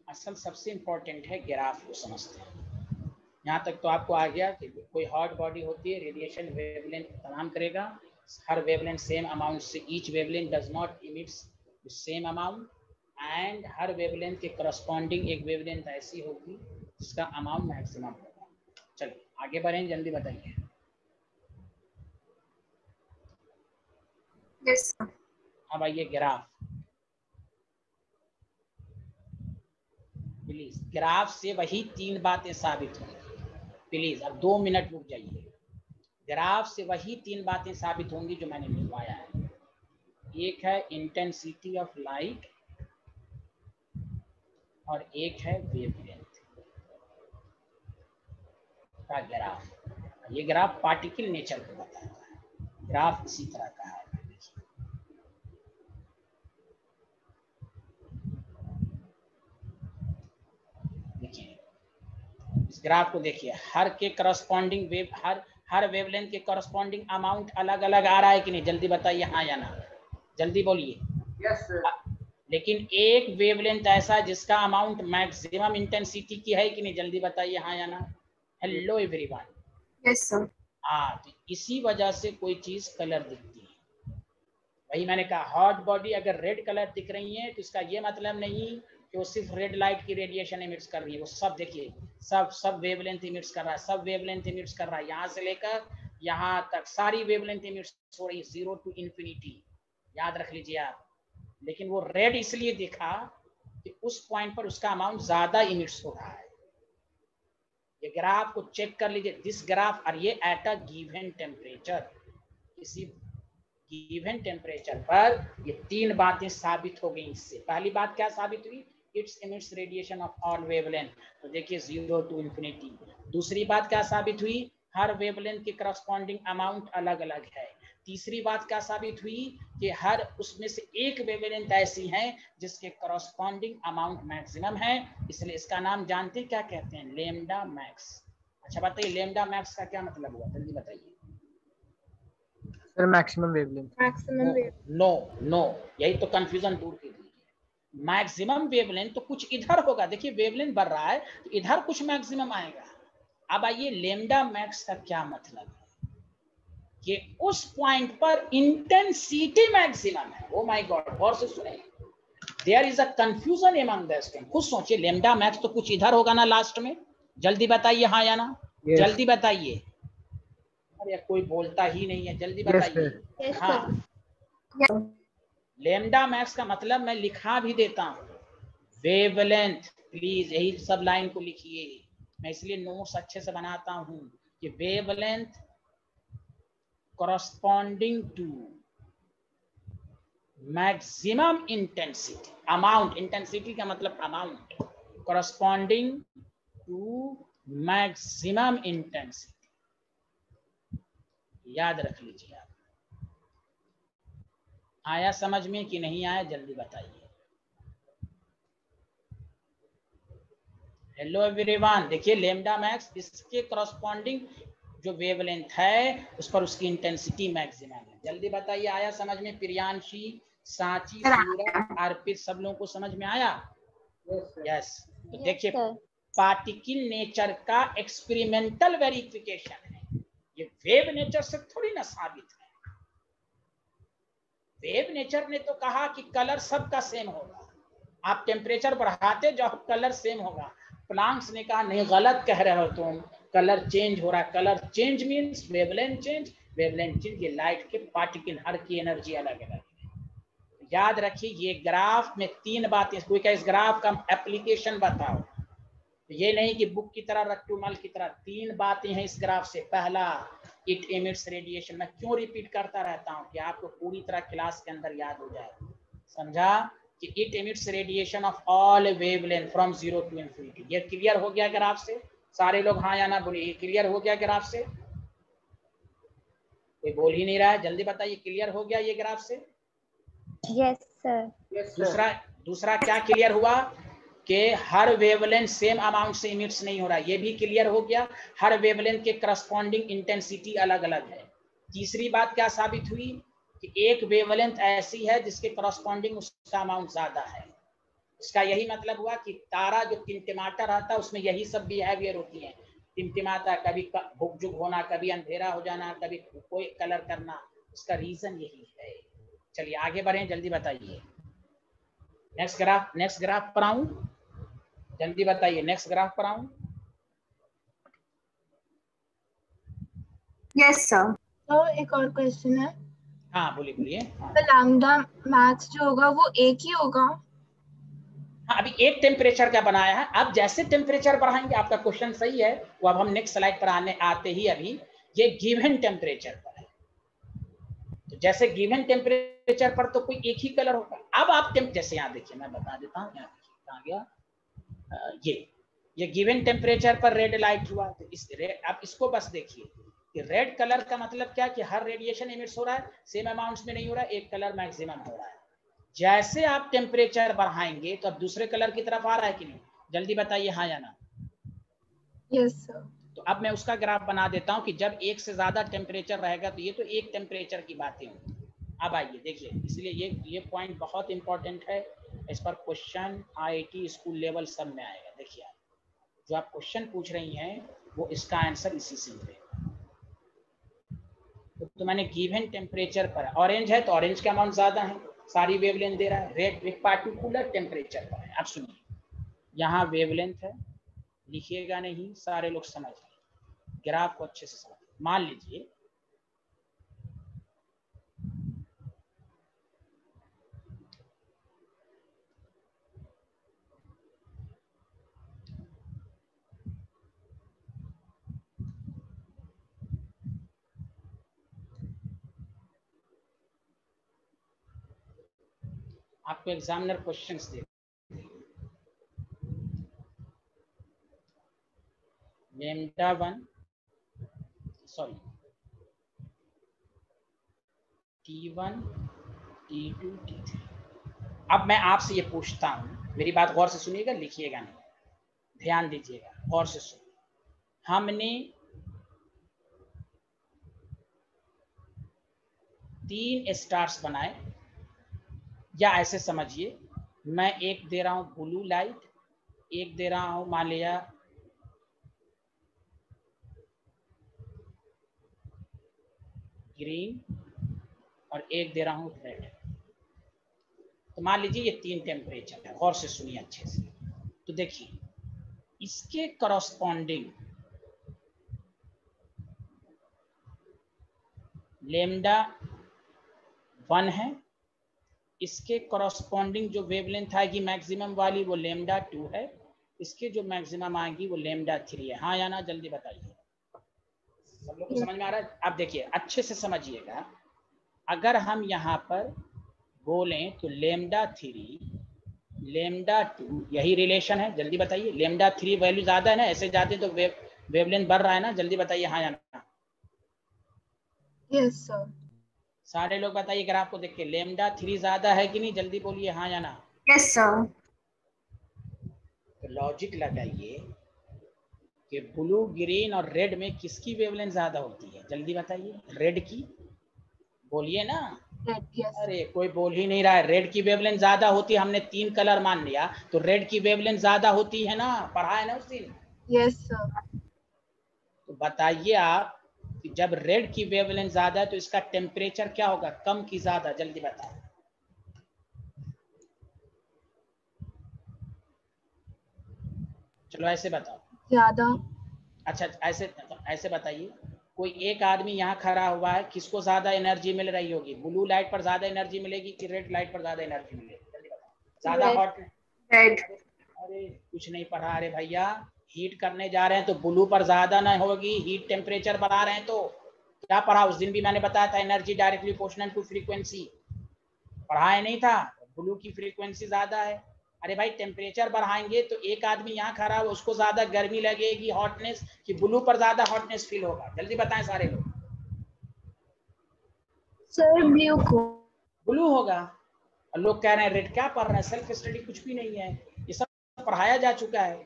असल सबसे इम्पोर्टेंट है ग्राफ को समझते हैं। यहाँ तक तो आपको आ गया कि कोई हॉट बॉडी होती है, रेडिएशन वेवलेंथ प्रदान करेगा, हर वेवलेंथ सेम अमाउंट से, each wavelength does not emits the same amount, and her wavelength के करस्पॉन्डिंग एक वेवलेंथ ऐसी होगी जिसका अमाउंट मैक्सिमम होगा। चलिए आगे बढ़ें, जल्दी बताइए। Yes, sir. अब आइए ग्राफ। प्लीज ग्राफ से वही 3 बातें साबित होंगी। प्लीज अब 2 मिनट रुक जाइए। ग्राफ से वही 3 बातें साबित होंगी जो मैंने लिखवाया है। एक है इंटेंसिटी ऑफ लाइट और एक है वेवलेंथ का ग्राफ। ये ग्राफ पार्टिकल नेचर को बताता है। ग्राफ इसी तरह का है। इस ग्राफ को देखिए, हर के करस्पॉन्डिंग वेव, हर वेवलेंथ के करस्पॉन्डिंग अमाउंट अलग अलग आ रहा है कि नहीं, जल्दी बताइए हाँ या ना, जल्दी बोलिए। Yes sir. लेकिन एक वेवलेंथ ऐसा जिसका अमाउंट मैक्सिमम इंटेंसिटी की है कि नहीं, जल्दी बताइए हाँ या ना। Hello everyone. Yes, sir. हाँ, तो इसी वजह से कोई चीज कलर दिखती है। वही मैंने कहा, हॉट बॉडी अगर रेड कलर दिख रही है तो इसका ये मतलब नहीं कि वो सिर्फ रेड लाइट की रेडिएशन इमिट्स कर रही है। वो सब देखिए, सब वेवलेंथ इमिट्स कर रहा है, सब वेवलेंथ इमिट्स कर रहा है, यहाँ से लेकर यहाँ तक सारी वेवलेंथ इमिट्स हो रही है, 0 to infinity, याद रख लीजिए आप। लेकिन वो रेड इसलिए दिखा कि उस पॉइंट पर उसका अमाउंट ज्यादा इमिट्स हो रहा है। ये ग्राफ को चेक कर लीजिए, दिस ग्राफ, और ये एट अ गिवन टेम्परेचर, किसी गिवन टेम्परेचर पर ये 3 बातें साबित हो गई इससे। पहली बात क्या साबित हुई, it's emits radiation of all wavelength, तो देखिए 0 to infinity। दूसरी बात क्या साबित हुई, हर वेवलेंथ के करस्पॉन्डिंग अमाउंट अलग अलग है। तीसरी बात क्या साबित हुई कि हर उसमें से एक वेवलेंथ ऐसी है जिसके करस्पॉन्डिंग अमाउंट मैक्सिमम है, इसलिए इसका नाम जानते क्या कहते हैं, लैम्डा मैक्स। अच्छा बताइए, लैम्डा मैक्स का क्या मतलब हुआ, जल्दी बताइए। Sir maximum wavelength. Maximum wave. No, यही तो कंफ्यूजन दूर की दीजिए। मैक्सिमम वेवलेंथ तो कुछ इधर होगा, देखिए वेवलेंथ बढ़ रहा है तो इधर कुछ मैक्सिमम आएगा। अब आइए, लैम्डा मैक्स का क्या मतलब है, कि उस पॉइंट पर इंटेंसिटी मैक्सिमम है। ओ माय गॉड, गौर से सुने, there is a confusion among the student. खुद सोचिए, लैम्डा मैक्स तो कुछ इधर होगा ना लास्ट में, जल्दी बताइए हाँ या ना। Yes. जल्दी बताइए, अरे कोई बोलता ही नहीं है, जल्दी बताइए। Yes, हाँ, लैम्डा मैक्स का मतलब मैं लिखा भी देता हूँ, वेवलेंथ। प्लीज यही सब लाइन को लिखिए, मैं इसलिए नोट्स अच्छे से बनाता हूँ कि कि wavelength corresponding to maximum intensity, amount, intensity का मतलब amount, corresponding to maximum intensity, याद रख लीजिए आप। आया समझ में कि नहीं आया जल्दी बताइए। हेलो एवरीवन, देखिए लेमडा मैक्स इसके करस्पॉन्डिंग जो वेवलेंथ है उस पर उसकी इंटेंसिटी मैक्सिमम है। जल्दी बताइए आया समझ में? प्रियांशी, सांची, सूरज, अर्पित, सब लोगों को समझ में आया? यस। तो देखिए पार्टिकल नेचर का एक्सपेरिमेंटल वेरिफिकेशन है, ये वेव नेचर से थोड़ी ना साबित है। वेव नेचर ने तो कहा कि कलर सबका सेम होगा, आप टेम्परेचर बढ़ाते जाओ कलर सेम होगा। प्लांक्स ने कहा नहीं, गलत कह रहे हो तुम, कलर चेंज हो रहा है। Colour change means wavelength change, wavelength change ये लाइट के पार्टिकल, हर की एनर्जी अलग अलग है। याद रखिए ये ग्राफ में 3 बातें, कोई कहे इस ग्राफ का एप्लीकेशन बताओ, तो ये नहीं कि बुक की तरह रट्टूमल की तरह, 3 बातें हैं इस ग्राफ से। पहला, इट एमिट्स रेडिएशन। मैं क्यों रिपीट करता रहता हूँ कि आपको पूरी तरह क्लास के अंदर याद हो जाए, समझा? कि it emits radiation of all wavelength from 0 to infinity। ये क्लियर हो गया ग्राफ से? सारे लोग हाँ या ना बोलिए, ये क्लियर हो गया ग्राफ से? कोई बोल ही नहीं रहा है, जल्दी बताइए क्लियर हो गया ये ग्राफ से? Yes sir. दूसरा क्या क्लियर हुआ कि हर वेवलेंथ सेम अमाउंट से इमिट्स नहीं हो रहा, ये भी क्लियर हो गया। हर वेवलेंथ के करस्पॉन्डिंग इंटेंसिटी अलग अलग है। तीसरी बात क्या साबित हुई कि एक वेवलेंथ ऐसी है जिसके करस्पॉन्डिंग उसका अमाउंट ज्यादा है। इसका यही मतलब हुआ कि तारा जो टिमटिमाता रहता है उसमें यही सब बिहेवियर होती है। टिमटिमाता, कभी भुक-जुक होना, कभी अंधेरा हो जाना, कभी कोई कलर करना, उसका रीजन यही है। चलिए आगे बढ़ें, जल्दी बताइए। नेक्स्ट ग्राफ पर आऊं, जल्दी बताइए नेक्स्ट ग्राफ पर आऊं। Yes sir. तो एक और क्वेश्चन है। हाँ बोलिए। तो लैम्डा मैक्स जो होगा वो एक ही होगा? हाँ, अभी एक टेम्परेचर का बनाया है, अब जैसे टेम्परेचर बढ़ाएंगे, आपका क्वेश्चन सही है, वो अब हम नेक्स्ट स्लाइड पर आते ही अभी ये गिवन टेम्परेचर पर है। तो जैसे गिवन टेम्परेचर पर तो कोई एक ही कलर होगा। अब आप जैसे यहाँ देखिए, मैं बता देता हूँ, यहाँ देखिए कहाँ गया, ये गिवन टेम्परेचर पर रेड लाइट हुआ, तो इस आप इसको बस देखिए कि रेड कलर का मतलब क्या कि हर रेडिएशन इमिट्स हो रहा है, सेम अमाउंट्स में नहीं हो रहा है, एक कलर मैक्सिमम हो रहा है। जैसे आप टेम्परेचर बढ़ाएंगे तो अब दूसरे कलर की तरफ आ रहा है कि नहीं, जल्दी बताइए हाँ या ना? Yes sir. तो अब मैं उसका ग्राफ बना देता हूं कि जब एक से ज्यादा टेम्परेचर रहेगा तो ये तो एक टेम्परेचर की बातें होंगी। अब आइए देखिए, इसलिए ये पॉइंट बहुत इंपॉर्टेंट है, इस पर क्वेश्चन IIT स्कूल लेवल सब में आएगा। देखिए आप जो आप क्वेश्चन पूछ रही हैं वो इसका आंसर इसी से मिलेगा। तो मैंने गिवन टेम्परेचर पर, ऑरेंज है तो ऑरेंज का अमाउंट ज्यादा है, सारी वेवलेंथ दे रहा है। रेड एक पार्टिकुलर टेम्परेचर पर है। अब सुनिए, यहाँ वेवलेंथ है, लिखिएगा नहीं, सारे लोग समझ लें, ग्राफ को अच्छे से समझ। मान लीजिए आपको एग्जामिनर क्वेश्चंस दे, lambda 1 sorry T1 T2 T3। अब मैं आपसे ये पूछता हूं, मेरी बात गौर से सुनिएगा, लिखिएगा नहीं, ध्यान दीजिएगा, गौर से सुनिए। हमने 3 स्टार्स बनाए, या ऐसे समझिए मैं एक दे रहा हूं ब्लू लाइट, एक दे रहा हूं मान लिया ग्रीन, और एक दे रहा हूं रेड। तो मान लीजिए ये 3 टेम्परेचर है, गौर से सुनिए अच्छे से। तो देखिए इसके करस्पॉन्डिंग लैम्डा 1 है, इसके करस्पॉन्डिंग जो वेवलेंथ आएगी मैक्सिमम वाली वो लैम्डा 2 है, इसके जो मैक्सिमम आएगी वो लैम्डा 3 है। हाँ या ना, जल्दी बताइए। सब लोग को समझ में आ रहा है? अब देखिए अच्छे से समझिएगा, अगर हम यहाँ पर बोलें तो λ3 λ2 यही रिलेशन है, जल्दी बताइए। λ3 वैल्यू ज्यादा है ना, ऐसे जाते तो वेवलेंथ बढ़ रहा है ना, जल्दी बताइए हाँ या ना। Yes sir. सारे लोग बताइए ग्राफ को देख के, λ3 ज्यादा है कि नहीं, जल्दी बोलिए हाँ या ना। Yes, sir. तो लॉजिक लगाइए कि ब्लू ग्रीन और रेड में किसकी वेवलेंथ ज्यादा होती है, जल्दी बताइए। रेड की, बोलिए ना। यस। अरे कोई बोल ही नहीं रहा है। रेड की वेवलेंथ ज्यादा होती है, हमने 3 कलर मान लिया तो रेड की वेवलेंथ ज्यादा होती है ना, पढ़ा है ना उस दिन। Yes sir. तो बताइए आप कि जब रेड की वेवलेंथ ज्यादा है तो इसका टेम्परेचर क्या होगा, कम की ज्यादा, जल्दी बताओ। चलो ऐसे बताओ। ज्यादा। अच्छा ऐसे बताइए, कोई एक आदमी यहाँ खड़ा हुआ है, किसको ज्यादा एनर्जी मिल रही होगी, ब्लू लाइट पर ज्यादा एनर्जी मिलेगी कि रेड लाइट पर ज्यादा एनर्जी मिलेगी, जल्दी बताओ। ज्यादा Red. हॉट। Red. अरे कुछ नहीं पढ़ा। अरे भैया हीट करने जा रहे हैं तो ब्लू पर ज्यादा ना होगी, हीट टेम्परेचर बढ़ा रहे हैं तो क्या पढ़ा उस दिन भी मैंने बताया था, energy directly proportional to frequency, पढ़ाया नहीं था। ब्लू की फ्रीक्वेंसी ज्यादा है। अरे भाई टेम्परेचर बढ़ाएंगे तो एक आदमी यहाँ खड़ा हो उसको ज्यादा गर्मी लगेगी, हॉटनेस, कि ब्लू पर ज्यादा हॉटनेस फील होगा, जल्दी बताएं सारे लोग। Sir, blue को. ब्लू होगा। और लोग कह रहे हैं रेड, क्या पढ़ रहे हैं, सेल्फ स्टडी कुछ भी नहीं है, ये सब पढ़ाया जा चुका है।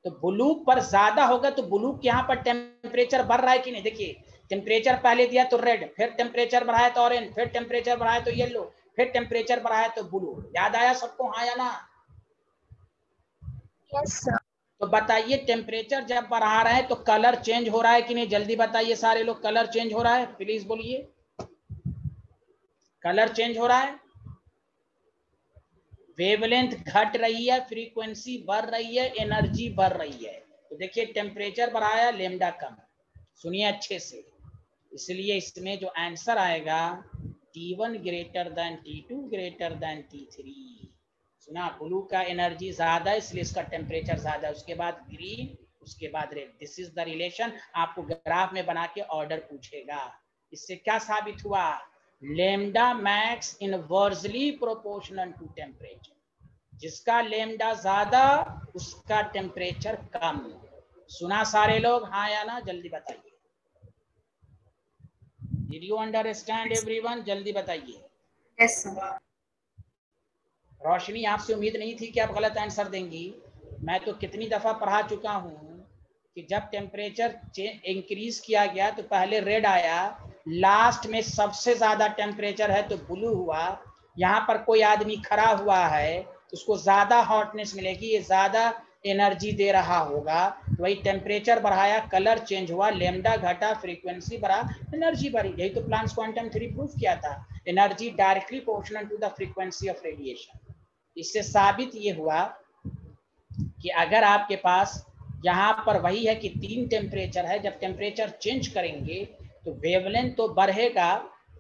तो ब्लू पर ज्यादा होगा तो ब्लू के यहाँ पर टेम्परेचर बढ़ रहा है कि नहीं, देखिए टेम्परेचर पहले दिया तो रेड, फिर टेम्परेचर बढ़ाया तो ऑरेंज, फिर टेम्परेचर बढ़ाया तो येलो, फिर टेम्परेचर बढ़ाया तो ब्लू। याद आया सबको हाँ या ना। Yes, sir. तो बताइए टेम्परेचर जब बढ़ा रहे हैं तो कलर चेंज हो रहा है कि नहीं, जल्दी बताइए सारे लोग। कलर चेंज हो रहा है, प्लीज बोलिए। कलर चेंज हो रहा है, वेवलेंथ घट रही है, फ्रीक्वेंसी बढ़ रही है, एनर्जी बढ़ रही है। तो देखिए टेम्परेचर बढ़ाया, लेमडा कम। सुनिए अच्छे से, इसलिए इसमें जो आंसर आएगा T1 greater than T2 greater than T3। सुना, ब्लू का एनर्जी ज्यादा है इसलिए इसका टेम्परेचर ज्यादा है, उसके बाद ग्रीन, उसके बाद red. This is the relation. आपको ग्राफ में बना के ऑर्डर पूछेगा। इससे क्या साबित हुआ, lambda max inversely proportional to temperature, जिसका लेमडा ज्यादा उसका टेम्परेचर कम। सुना सारे लोग हाँ या ना, जल्दी बताइए। डिड यू अंडरस्टैंड एवरीवन, जल्दी बताइए। Yes, sir. रोशनी आपसे उम्मीद नहीं थी कि आप गलत आंसर देंगी। मैं तो कितनी दफा पढ़ा चुका हूं कि जब टेम्परेचर इंक्रीज किया गया तो पहले रेड आया, लास्ट में सबसे ज्यादा टेम्परेचर है तो ब्लू हुआ। यहाँ पर कोई आदमी खड़ा हुआ है तो उसको ज्यादा हॉटनेस मिलेगी, ये ज्यादा एनर्जी दे रहा होगा, तो वही टेम्परेचर बढ़ाया, कलर चेंज हुआ, लेमडा घटा, फ्रीक्वेंसी बढ़ा, एनर्जी बढ़ी। यही तो प्लांक्स क्वांटम थ्योरी प्रूफ किया था, energy directly proportional to the frequency of radiation. इससे साबित ये हुआ कि अगर आपके पास यहाँ पर वही है कि 3 टेम्परेचर है, जब टेम्परेचर चेंज करेंगे तो वेवलेंथ तो बढ़ेगा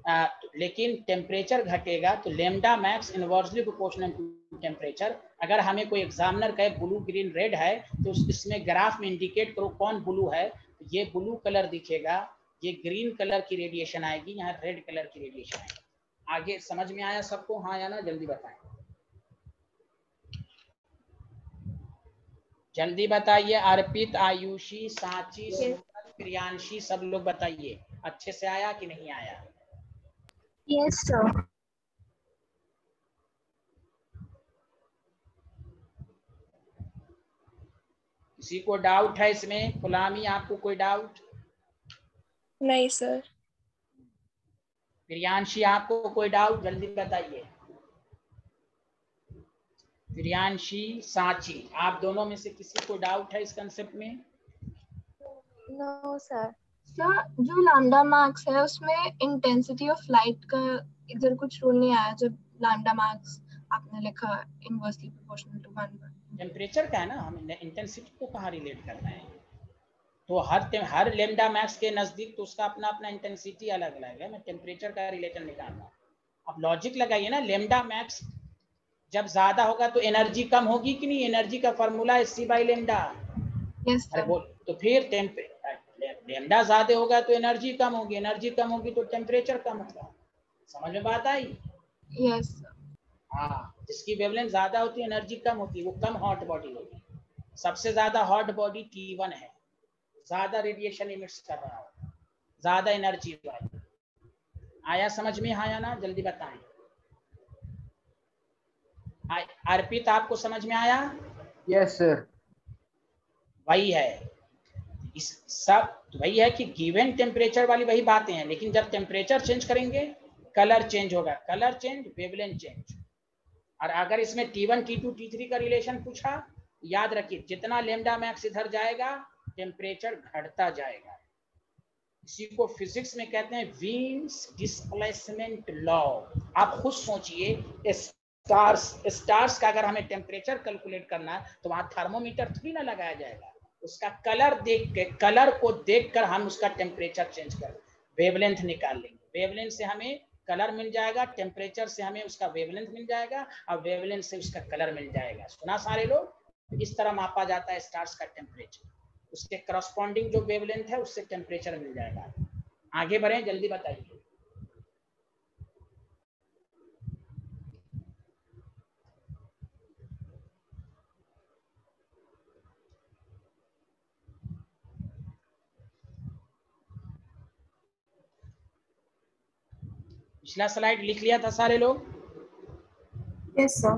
लेकिन टेम्परेचर घटेगा, तो lambda max inversely proportional to temperature. अगर हमें कोई एग्जामिनर कहे ब्लू ग्रीन रेड है तो इसमें ग्राफ में इंडिकेट करो कौन ब्लू है, तो ये ब्लू कलर दिखेगा, ये ग्रीन कलर की रेडिएशन आएगी, यहाँ रेड कलर की रेडिएशन आएगी। आगे समझ में आया सबको हाँ या ना, जल्दी बताएं, जल्दी बताइए। अर्पित, आयुषी, सांची, प्रियांशी, सब लोग बताइए अच्छे से आया कि नहीं आया। Yes, sir. किसी को डाउट है इसमें, गुलामी आपको कोई डाउट? नहीं सर। प्रियांशी आपको कोई डाउट, जल्दी बताइए। प्रियांशी, सांची, आप दोनों में से किसी को डाउट है इस कंसेप्ट में? No sir. सर जो लैम्डा मैक्स है उसमें इंटेंसिटी ऑफ लाइट का इधर कुछ रूल नहीं आया, जब लैम्डा मैक्स आपने लिखा इनवर्सली प्रोपोर्शनल टू 1 पर। टेम्परेचर का है ना, हम इंटेंसिटी को कहाँ रिलेट कर रहे हैं। तो हर लेमडा मैक्स के नजदीक तो उसका अपना अपना इंटेंसिटी अलग अलग है, मैं टेम्परेचर का रिलेशन निकाल रहा हूँ। अब लॉजिक लगाइए ना, लेमडा मैक्स जब ज्यादा होगा तो एनर्जी कम होगी कि नहीं, एनर्जी का फॉर्मूला है C/λ। यस अरे सर। बोल, तो फिर लेमडा ज्यादा होगा तो एनर्जी कम होगी, एनर्जी कम होगी तो टेम्परेचर कम होगा। समझ में बात आई? यस। हाँ, जिसकी वेवलेंथ ज्यादा होती है एनर्जी कम होती है, वो कम हॉट बॉडी होगी। सबसे ज्यादा हॉट बॉडी T1 है, ज्यादा रेडिएशन इमिट्स कर रहा है, ज्यादा एनर्जी वाली। आया समझ में? आया ना? जल्दी बताएं। अर्पित आपको समझ में आया? Yes sir. वही है, इस सब वही है कि गिवन टेम्परेचर वाली वही बातें हैं, लेकिन जब टेम्परेचर चेंज करेंगे कलर चेंज होगा, कलर चेंज वेवलेंथ चेंज। और अगर इसमें T1 T2 T3 का रिलेशन पूछा, याद रखिए जितना लेमडा मैक्स इधर जाएगा टेम्परेचर घटता जाएगा। इसी को फिजिक्स में कहते हैं वीन्स डिस्प्लेसमेंट लॉ। आप खुद सोचिए, स्टार्स का अगर हमें टेम्परेचर कैलकुलेट करना है तो वहां थर्मोमीटर थोड़ी ना लगाया जाएगा, उसका कलर देख के, कलर को देखकर हम उसका टेम्परेचर चेंज कर वेवलेंथ निकाल लेंगे। वेवलेंथ से हमें कलर मिल जाएगा, टेम्परेचर से हमें उसका वेवलेंथ मिल जाएगा, और वेवलेंथ से उसका कलर मिल जाएगा। सुना सारे लोग? तो इस तरह मापा जाता है स्टार्स का टेम्परेचर, उसके करस्पॉन्डिंग जो वेवलेंथ है उससे टेम्परेचर मिल जाएगा। आगे बढ़े, जल्दी बताइए। पिछला स्लाइड लिख लिया था सारे लोग? Yes, sir.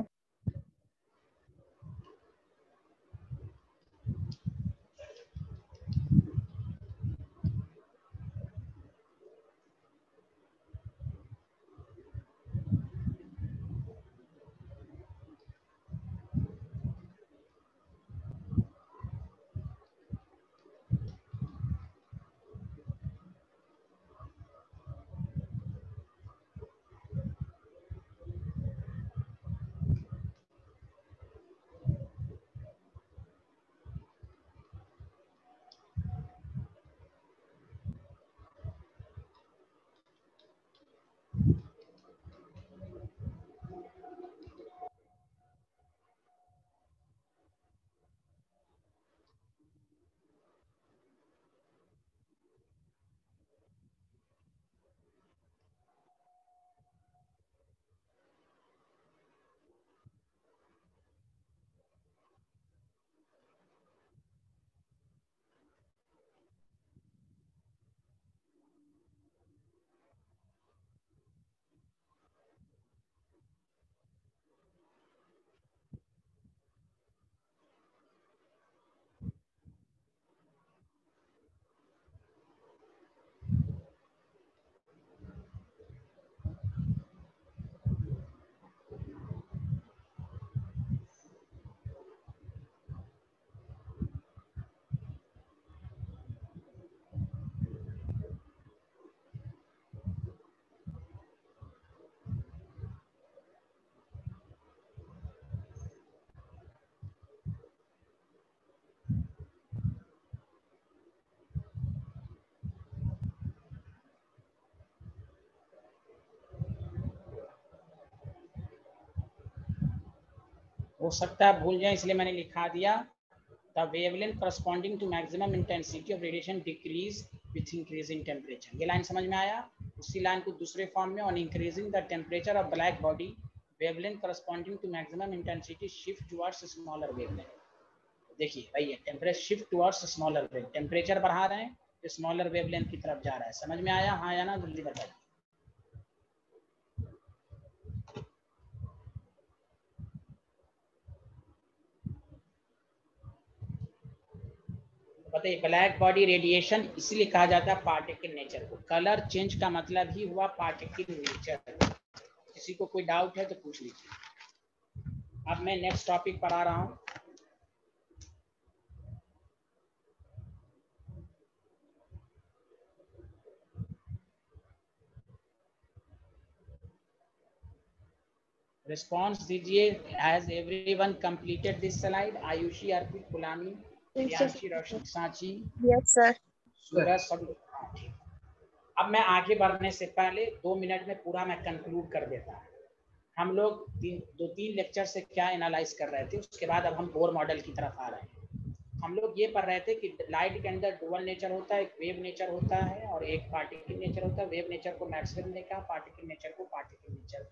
हो सकता है भूल जाए इसलिए मैंने लिखा दिया, the wavelength corresponding to maximum intensity of radiation decrease with increasing temperature. ये लाइन समझ में आया? उसी लाइन को दूसरे फॉर्म में, on increasing the temperature of black body wavelength corresponding to maximum intensity shift towards smaller wavelength. देखिए भैया, temperature shift towards smaller wavelength, temperature बढ़ा रहे हैं तो स्मॉलर वेवलेंथ की तरफ जा रहा है। समझ में आया? हाँ या ना? जल्दी बताइए। बताइए, ब्लैक बॉडी रेडिएशन इसलिए कहा जाता है पार्टिकल नेचर को। कलर चेंज का मतलब ही हुआ पार्टिकल नेचर। किसी को कोई डाउट है तो पूछ लीजिए। अब मैं नेक्स्ट टॉपिक पर आ रहा हूं। रिस्पॉन्स दीजिए। Has everyone completed this slide? Ayushi, Arpit, Gulami, Priyanshi, Roshni, Sanchi, yes sir. Suraj, सब लोग? हाँ, ठीक। अब मैं आगे बढ़ने से पहले 2 मिनट में पूरा मैं कंक्लूड कर देता। हम लोग 2-3 लेक्चर से क्या एनालाइज कर रहे थे, उसके बाद अब हम बोर मॉडल की तरफ आ रहे हैं। हम लोग ये पढ़ रहे थे कि लाइट के अंदर डुअल नेचर होता है, एक वेव नेचर होता है और एक पार्टिकल नेचर होता है। वेव नेचर को मैक्सवेल ने कहा, पार्टिकल नेचर को पार्टिकल नेचर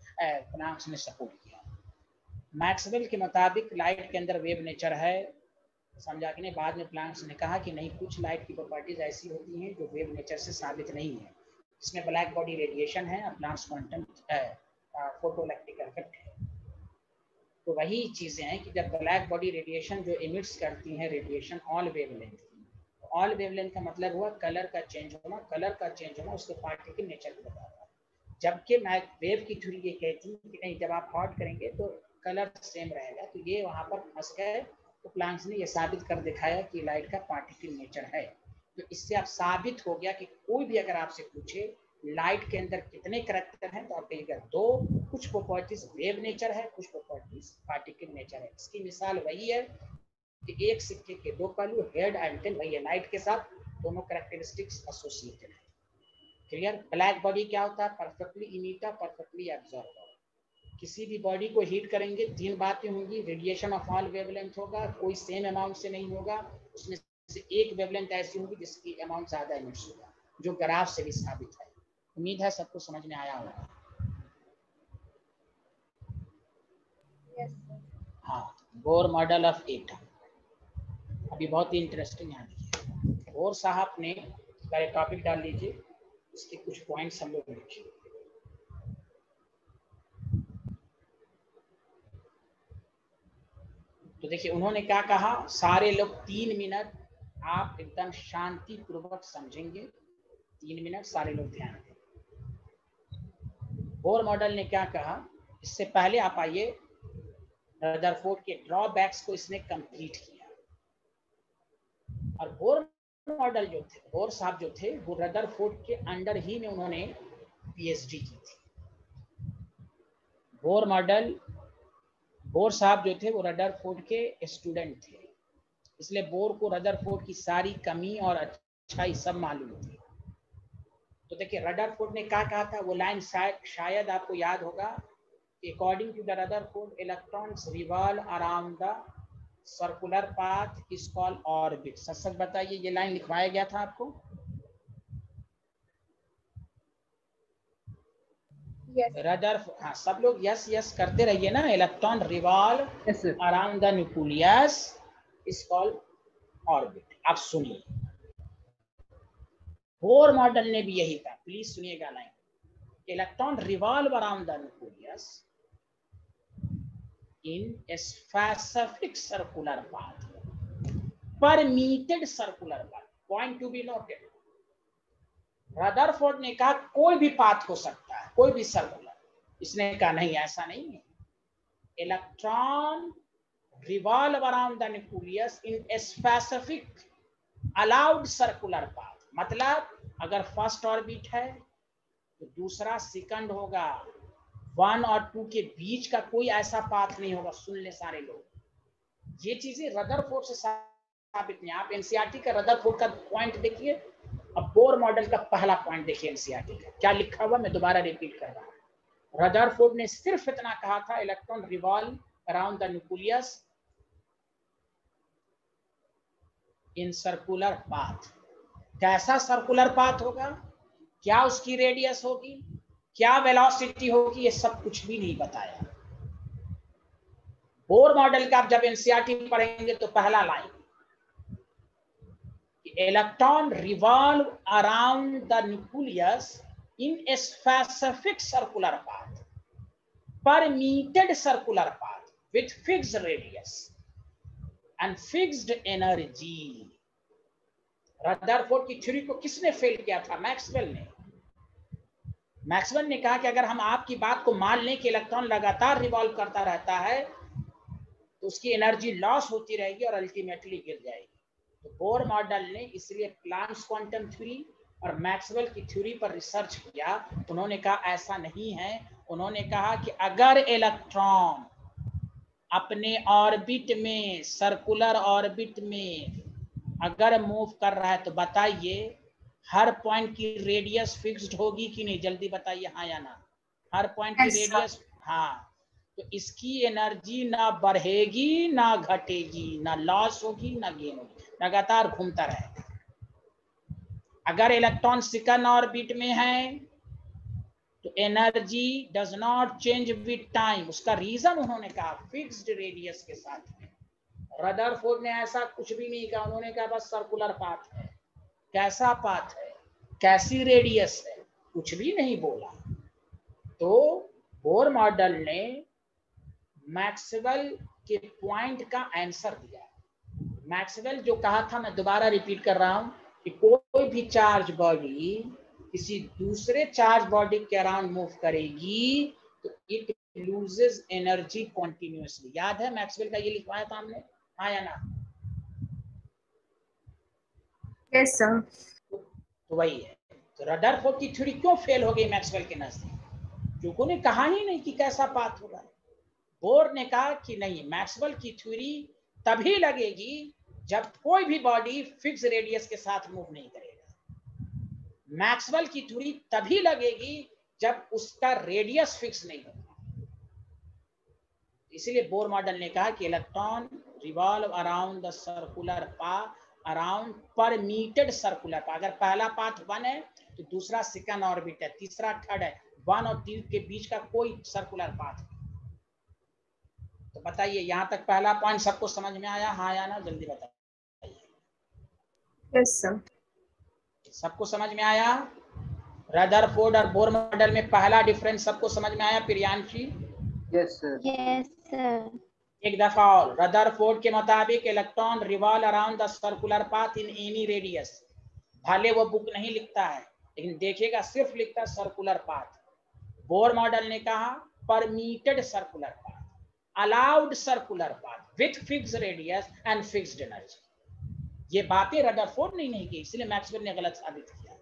प्लांक्स ने सपोर्ट किया। मैक्सवेल के मुताबिक लाइट के अंदर वेव नेचर है, समझा कि नहीं। बाद में प्लांक्स ने कहा कि नहीं, कुछ लाइट की प्रॉपर्टीज ऐसी होती हैं जो वेव नेचर से साबित नहीं है। इसमें ब्लैक बॉडी रेडिएशन है और प्लांक्स क्वांटम फोटोइलेक्ट्रिक इफेक्ट है। तो वही चीजें हैं कि जब ब्लैक बॉडी रेडिएशन जो इमिट्स करती हैं रेडिएशन ऑल वेवलेंथ की, ऑल वेवलेंथ का मतलब हुआ कलर का चेंज होना, कलर का चेंज होना उसके पार्टिकल नेचर को बताता है। जबकि वेव की थ्योरी ये कहती है कि नहीं, जब आप हॉट करेंगे तो कलर सेम रहेगा। तो ये वहां पर फंस गए। तो प्लांक्स ने ये साबित कर दिखाया कि लाइट का पार्टिकल नेचर है। तो इससे आप साबित हो गया कि कोई भी अगर आपसे पूछे लाइट के अंदर कितने करैक्टर हैं, तो आप कहिएगा 2। कुछ प्रॉपर्टीज वेव नेचर है, कुछ प्रॉपर्टीज पार्टिकल नेचर है। इसकी मिसाल वही है कि एक सिक्के के 2 पहलू, हेड एंड टेल वही है। लाइट के साथ दोनों कैरेक्टरिस्टिक्स एसोसिएटेड है। क्लियर। ब्लैक बॉडी क्या होता है? Perfectly emitter, perfectly absorber. किसी भी बॉडी को हीट करेंगे 3 बातें होंगी, रेडिएशन ऑफ ऑल वेवलेंथ होगा, कोई सेम अमाउंट से नहीं होगा, उसमें से एक वेवलेंथ ऐसी होगी जिसकी अमाउंट ज्यादा इमिट्स होगा, जो ग्राफ से भी साबित है। उम्मीद है सबको समझ में आया होगा। हाँ, बोर मॉडल ऑफ एटम अभी बहुत ही इंटरेस्टिंग यहाँ देखिए। बोर साहब ने पहले टॉपिक डाल लीजिए, इसके कुछ पॉइंट्स हम लोग लिखिए। तो देखिए उन्होंने क्या कहा, सारे लोग 3 मिनट आप एकदम शांति पूर्वक समझेंगे। 3 मिनट सारे लोग ध्यान दें। बोर मॉडल ने क्या कहा, इससे पहले आप आइए, रदरफोर्ड के ड्रॉबैक्स को इसने कंप्लीट किया। और बोर मॉडल जो थे, बोर साहब जो थे, वो रदरफोर्ड के अंडर ही में उन्होंने पीएचडी की थी। बोर साहब जो थे वो रदरफोर्ड के स्टूडेंट थे, इसलिए बोर को रदरफोर्ड की सारी कमी और अच्छाई सब मालूम थी। तो देखिए रदरफोर्ड ने क्या कहा था, वो लाइन शायद आपको याद होगा, according to the Rutherford electrons revolve around the circular path is called orbit. सच बताइए, ये लाइन लिखवाया गया था आपको? रदरफोर्ड, हाँ सब लोग यस यस करते रहिए ना। Electron revolve around the nucleus is called orbit. आप सुनिए, बोर मॉडल ने भी यही कहा, प्लीज सुनिएगा line. Electron revolve around the nucleus in specific circular path, permitted circular path, point to be noted। Rutherford ने कहा कोई भी पाथ हो सकता है, कोई भी सर्कुलर। इसने कहा नहीं, ऐसा नहीं है। Electron revolve around the nucleus in specific allowed circular path. मतलब अगर फर्स्ट ऑर्बिट है तो दूसरा सेकंड होगा, 1 और 2 के बीच का कोई ऐसा पाथ नहीं होगा। सुन ले सारे लोग, ये चीजें रदरफोर्ड से साबित नहीं। आप एनसीईआरटी का रदरफोर्ड का पॉइंट देखिए, अब बोर मॉडल का पहला पॉइंट देखिए एनसीईआरटी का क्या लिखा हुआ, मैं दोबारा रिपीट कर रहा हूं। रदरफोर्ड ने सिर्फ इतना कहा था, electron revolve around the nucleus in circular path. कैसा सर्कुलर पाथ होगा, क्या उसकी रेडियस होगी, क्या वेलोसिटी होगी, ये सब कुछ भी नहीं बताया। बोर मॉडल का आप जब एनसीईआरटी पढ़ेंगे तो पहला line, electron revolve around the nucleus in a specific circular path, permitted circular path with fixed radius and fixed energy. Rutherford की थ्योरी को किसने फेल किया था? मैक्सवेल ने। मैक्सवेल ने कहा कि अगर हम आपकी बात को मान लें कि इलेक्ट्रॉन लगातार रिवॉल्व करता रहता है तो उसकी एनर्जी लॉस होती रहेगी और अल्टीमेटली गिर जाएगी। तो बोर मॉडल ने इसलिए प्लांक्स क्वांटम थ्योरी और मैक्सवेल की थ्योरी पर रिसर्च किया। उन्होंने कहा ऐसा नहीं है। उन्होंने कहा कि अगर इलेक्ट्रॉन अपने ऑर्बिट में, सर्कुलर ऑर्बिट में अगर मूव कर रहा है तो बताइए हर पॉइंट की रेडियस फिक्स्ड होगी कि नहीं? जल्दी बताइए हाँ या ना। हर पॉइंट की रेडियस, हाँ, तो इसकी एनर्जी ना बढ़ेगी ना घटेगी, ना लॉस होगी ना गेन होगी। लगातार घूमता रहेगा। अगर इलेक्ट्रॉन सेकंड ऑर्बिट में है तो energy does not change with time. उसका रीजन उन्होंने कहा फिक्स्ड रेडियस के साथ में। रदरफोर्ड ने ऐसा कुछ भी नहीं कहा, उन्होंने कहा बस सर्कुलर पाथ है। कैसा पाथ है, कैसी रेडियस है, कुछ भी नहीं बोला। तो बोर मॉडल ने मैक्सवेल के पॉइंट का आंसर दिया। मैक्सवेल जो कहा था, मैं दोबारा रिपीट कर रहा हूं कि कोई भी चार्ज बॉडी किसी दूसरे चार्ज बॉडी के अराउंड मूव करेगी तो इट लूजेस एनर्जी कॉन्टिन्यूअसली। याद है मैक्सवेल का ये लिखवाया था हमने, हाँ या ना? Yes, sir. तो वही है। तो रदरफोर्ड की थ्योरी क्यों फेल हो गई मैक्सवेल के नजदीक? क्योंकि उन्हें कहा ही नहीं कि कैसा पाथ होगा। बोर ने कहा कि नहीं, मैक्सवेल की थ्योरी तभी लगेगी जब कोई भी बॉडी फिक्स रेडियस के साथ मूव नहीं करेगा। मैक्सवेल की थ्योरी तभी लगेगी जब उसका रेडियस फिक्स नहीं होगा। इसलिए बोर मॉडल ने कहा कि electron revolve around the circular path around permitted circular path. अगर पहला पाथ 1 है तो दूसरा सेकंड ऑर्बिट है, तीसरा थर्ड है। 1 और 3 के बीच का कोई सर्कुलर पाथ नहीं। तो बताइए यहाँ तक पहला पॉइंट सबको समझ में आया, हाँ या ना? जल्दी बताइए। Yes, sir. सबको समझ में आया? रदरफोर्ड और बोर मॉडल में पहला डिफरेंस सबको समझ में आया? Priyanshi? Yes sir. Yes, sir. एक दफा और, रदरफोर्ड के मुताबिक electron revolve around the circular path in any radius. भले वो बुक नहीं लिखता है लेकिन देखिएगा सिर्फ लिखता है सर्कुलर पाथ। बोर मॉडल ने कहा permitted circular path, allowed circular path with fixed radius and fixed energy. ये बातें रदरफोर्ड ने नहीं की, इसलिए मैक्सवेल ने गलत साबित किया।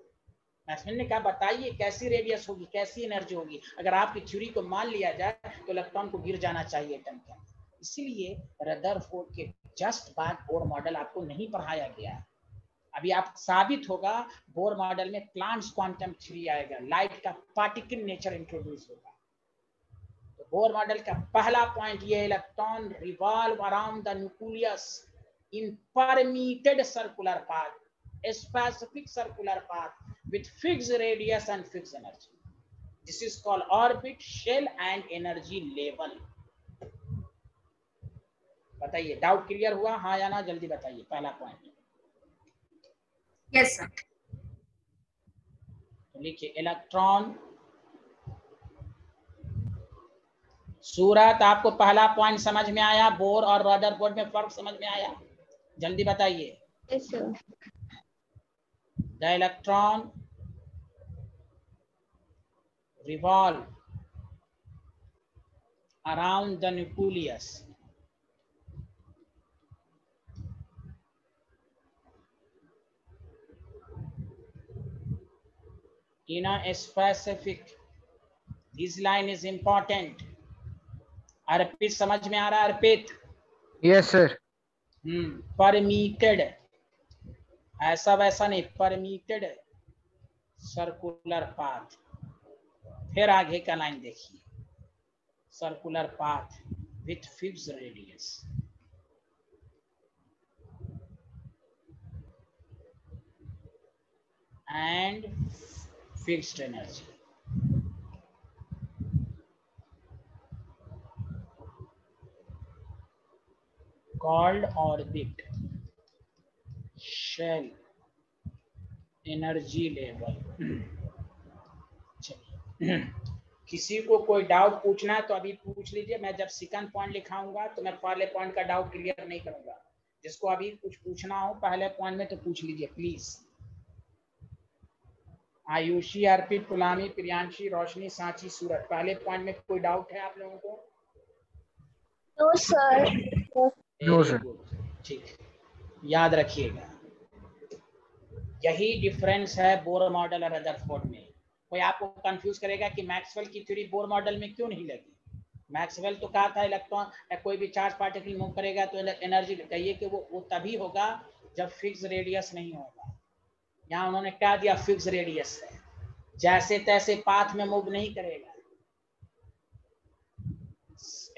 मैक्सवेल ने कहा बताइए कैसी रेडियस होगी, कैसी एनर्जी होगी। अगर आपकी थ्योरी को मान लिया जाए तो इलेक्ट्रॉन को गिर जाना चाहिए एटम के अंदर। इसीलिए रदरफोर्ड के जस्ट बाद बोर मॉडल आपको नहीं पढ़ाया गया। अभी आप साबित होगा बोर मॉडल में प्लांट्स क्वांटम थ्योरी आएगा, लाइट का पार्टिकल नेचर इंट्रोड्यूस होगा। तो बोर मॉडल का पहला पॉइंट ये, electron revolve around the nucleus in permitted circular path, specific circular path with fixed radius and fixed energy. This is called orbit, shell and energy level. बताइए, doubt clear हुआ, हाँ या ना? जल्दी बताइए पहला पॉइंट। Yes, sir. तो लिखिए इलेक्ट्रॉन सूरत। आपको पहला पॉइंट समझ में आया? बोर और रदरफोर्ड में फर्क समझ में आया? जल्दी बताइए। Yes, sir. The electron revolve around the nucleus in a specific, this line is important. अर्पित समझ में आ रहा है? अर्पित? Yes sir. परमिटेड, ऐसा वैसा नहीं, परमिटेड सर्कुलर पाथ। फिर आगे का लाइन देखिए, circular path with fixed radius and fixed energy. Called orbit, shell, energy level. चलिए, किसी को कोई डाउट पूछना है तो अभी पूछ लीजिए। मैं जब सेकंड पॉइंट लिखाऊंगा तो मैं पहले पॉइंट का डाउट क्लियर नहीं करूंगा। जिसको अभी कुछ पूछना हो पहले पॉइंट में तो पूछ लीजिए प्लीज। आयुषी, अर्पित, गुलामी, प्रियांशी, रोशनी, सांची, सूरत, पहले पॉइंट में कोई डाउट है आप लोगों को? No sir. No sir. ठीक, याद रखिएगा यही डिफरेंस है बोर मॉडल और रदरफोर्ड में। कोई आपको कंफ्यूज करेगा कि मैक्सवेल की थ्योरी बोर मॉडल में क्यों नहीं लगी। मैक्सवेल तो कहा था इलेक्ट्रॉन या कोई भी चार्ज पार्टिकल मूव करेगा तो एनर्जी, कहिए कि वो तभी होगा जब फिक्स रेडियस नहीं होगा। यहाँ उन्होंने क्या दिया, फिक्स रेडियस है, जैसे तैसे पाथ में मूव नहीं करेगा,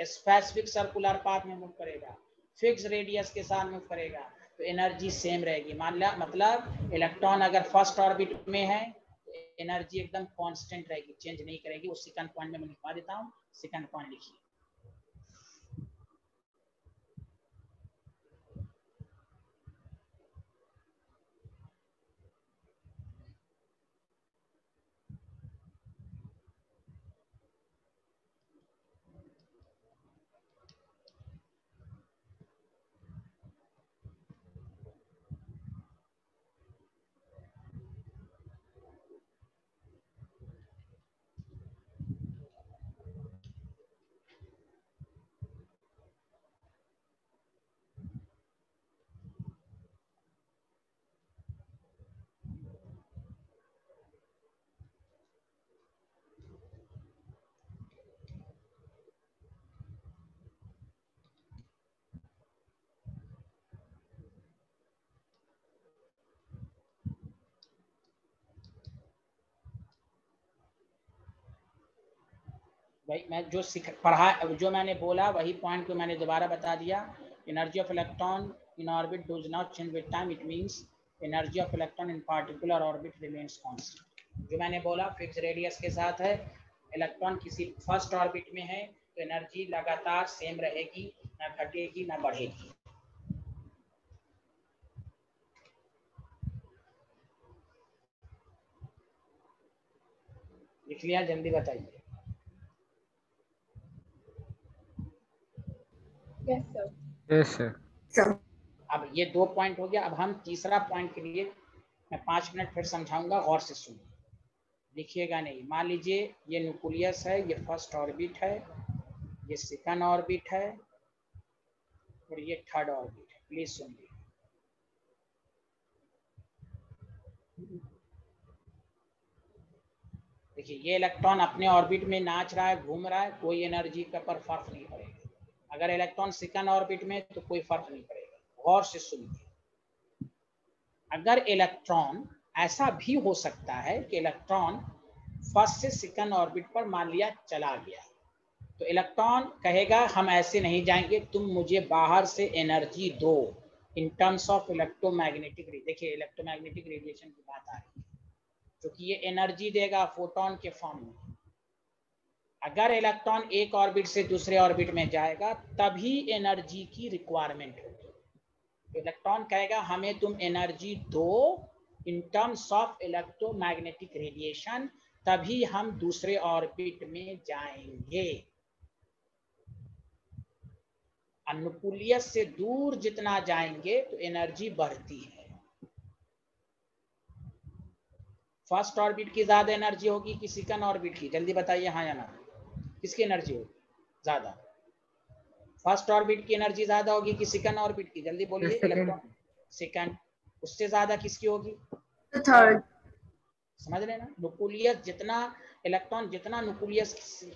स्पेसिफिक सर्कुलर पाथ में मूव करेगा, फिक्स रेडियस के साथ मूव करेगा। तो एनर्जी सेम रहेगी। मान लिया, मतलब इलेक्ट्रॉन अगर फर्स्ट ऑर्बिट में है तो एनर्जी एकदम कांस्टेंट रहेगी, चेंज नहीं करेगी। वो सेकंड पॉइंट में मैं लिखवा देता हूँ, सेकंड पॉइंट लिखिए। भाई मैं जो जो मैंने बोला वही पॉइंट को मैंने दोबारा बता दिया। Energy of electron in orbit does not change with time, it means energy of electron in particular orbit remains constant. जो मैंने बोला फिक्स रेडियस के साथ है, इलेक्ट्रॉन किसी फर्स्ट ऑर्बिट में है तो एनर्जी लगातार सेम रहेगी, ना घटेगी ना बढ़ेगी। लिख लिया? जल्दी बताइए। Yes, sir. Yes, sir. अब ये 2 पॉइंट हो गया। अब हम तीसरा पॉइंट के लिए मैं 5 मिनट फिर समझाऊंगा, गौर से सुनिए, लिखिएगा नहीं। मान लीजिए ये न्यूक्लियस है, ये फर्स्ट ऑर्बिट है, ये सेकंड ऑर्बिट है और ये थर्ड ऑर्बिट है। प्लीज सुनिए। देखिए ये इलेक्ट्रॉन अपने ऑर्बिट में नाच रहा है, घूम रहा है, कोई एनर्जी का पर फर्क नहीं पड़ेगा। अगर इलेक्ट्रॉन सेकंड ऑर्बिट में तो कोई फर्क नहीं पड़ेगा। गौर से सुनिए। अगर इलेक्ट्रॉन, ऐसा भी हो सकता है कि इलेक्ट्रॉन फर्स्ट से सेकंड ऑर्बिट पर मान लिया चला गया, तो इलेक्ट्रॉन कहेगा हम ऐसे नहीं जाएंगे, तुम मुझे बाहर से एनर्जी दो इन टर्म्स ऑफ इलेक्ट्रोमैग्नेटिक। देखिए इलेक्ट्रोमैग्नेटिक रेडिएशन की बात आ रही है, क्योंकि ये एनर्जी देगा फोटोन के फॉर्म में। अगर इलेक्ट्रॉन एक ऑर्बिट से दूसरे ऑर्बिट में जाएगा तभी एनर्जी की रिक्वायरमेंट होगी। तो इलेक्ट्रॉन कहेगा हमें तुम एनर्जी दो in terms of electromagnetic radiation, तभी हम दूसरे ऑर्बिट में जाएंगे। न्यूक्लियस से दूर जितना जाएंगे तो एनर्जी बढ़ती है। फर्स्ट ऑर्बिट की ज्यादा एनर्जी होगी कि सेकंड ऑर्बिट की? जल्दी बताइए हाँ या ना। किसकी एनर्जी होगी ज्यादा? फर्स्ट ऑर्बिट की एनर्जी ज्यादा होगी कि सेकंड ऑर्बिट की? जल्दी बोलिए। Electron second. उससे ज्यादा किसकी होगी? थर्ड। समझ लेना। न्यूक्लियस जितना, इलेक्ट्रॉन जितना न्यूक्लियस